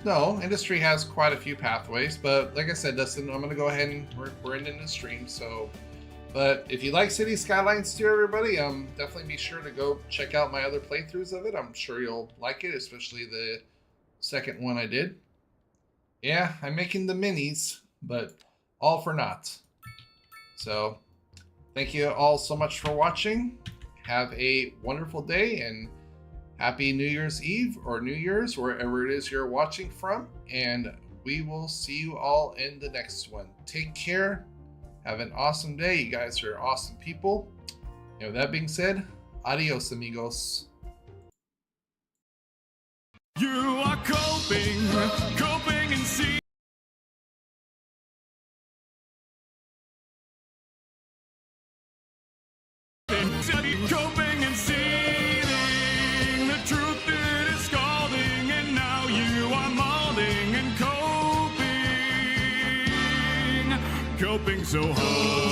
No, industry has quite a few pathways, but like I said, Dustin, I'm going to go ahead and we're ending the stream. So, but if you like Cities Skylines too, everybody, definitely be sure to go check out my other playthroughs of it. I'm sure you'll like it, especially the second one I did. Yeah, I'm making the minis, but all for naught. So, thank you all so much for watching. Have a wonderful day and Happy New Year's Eve or New Year's, wherever it is you're watching from. And we will see you all in the next one. Take care. Have an awesome day. You guys are awesome people. And with that being said, adios, amigos. You are coping and see. Coping and seething, the truth it is scalding, and now you are molding and coping so hard.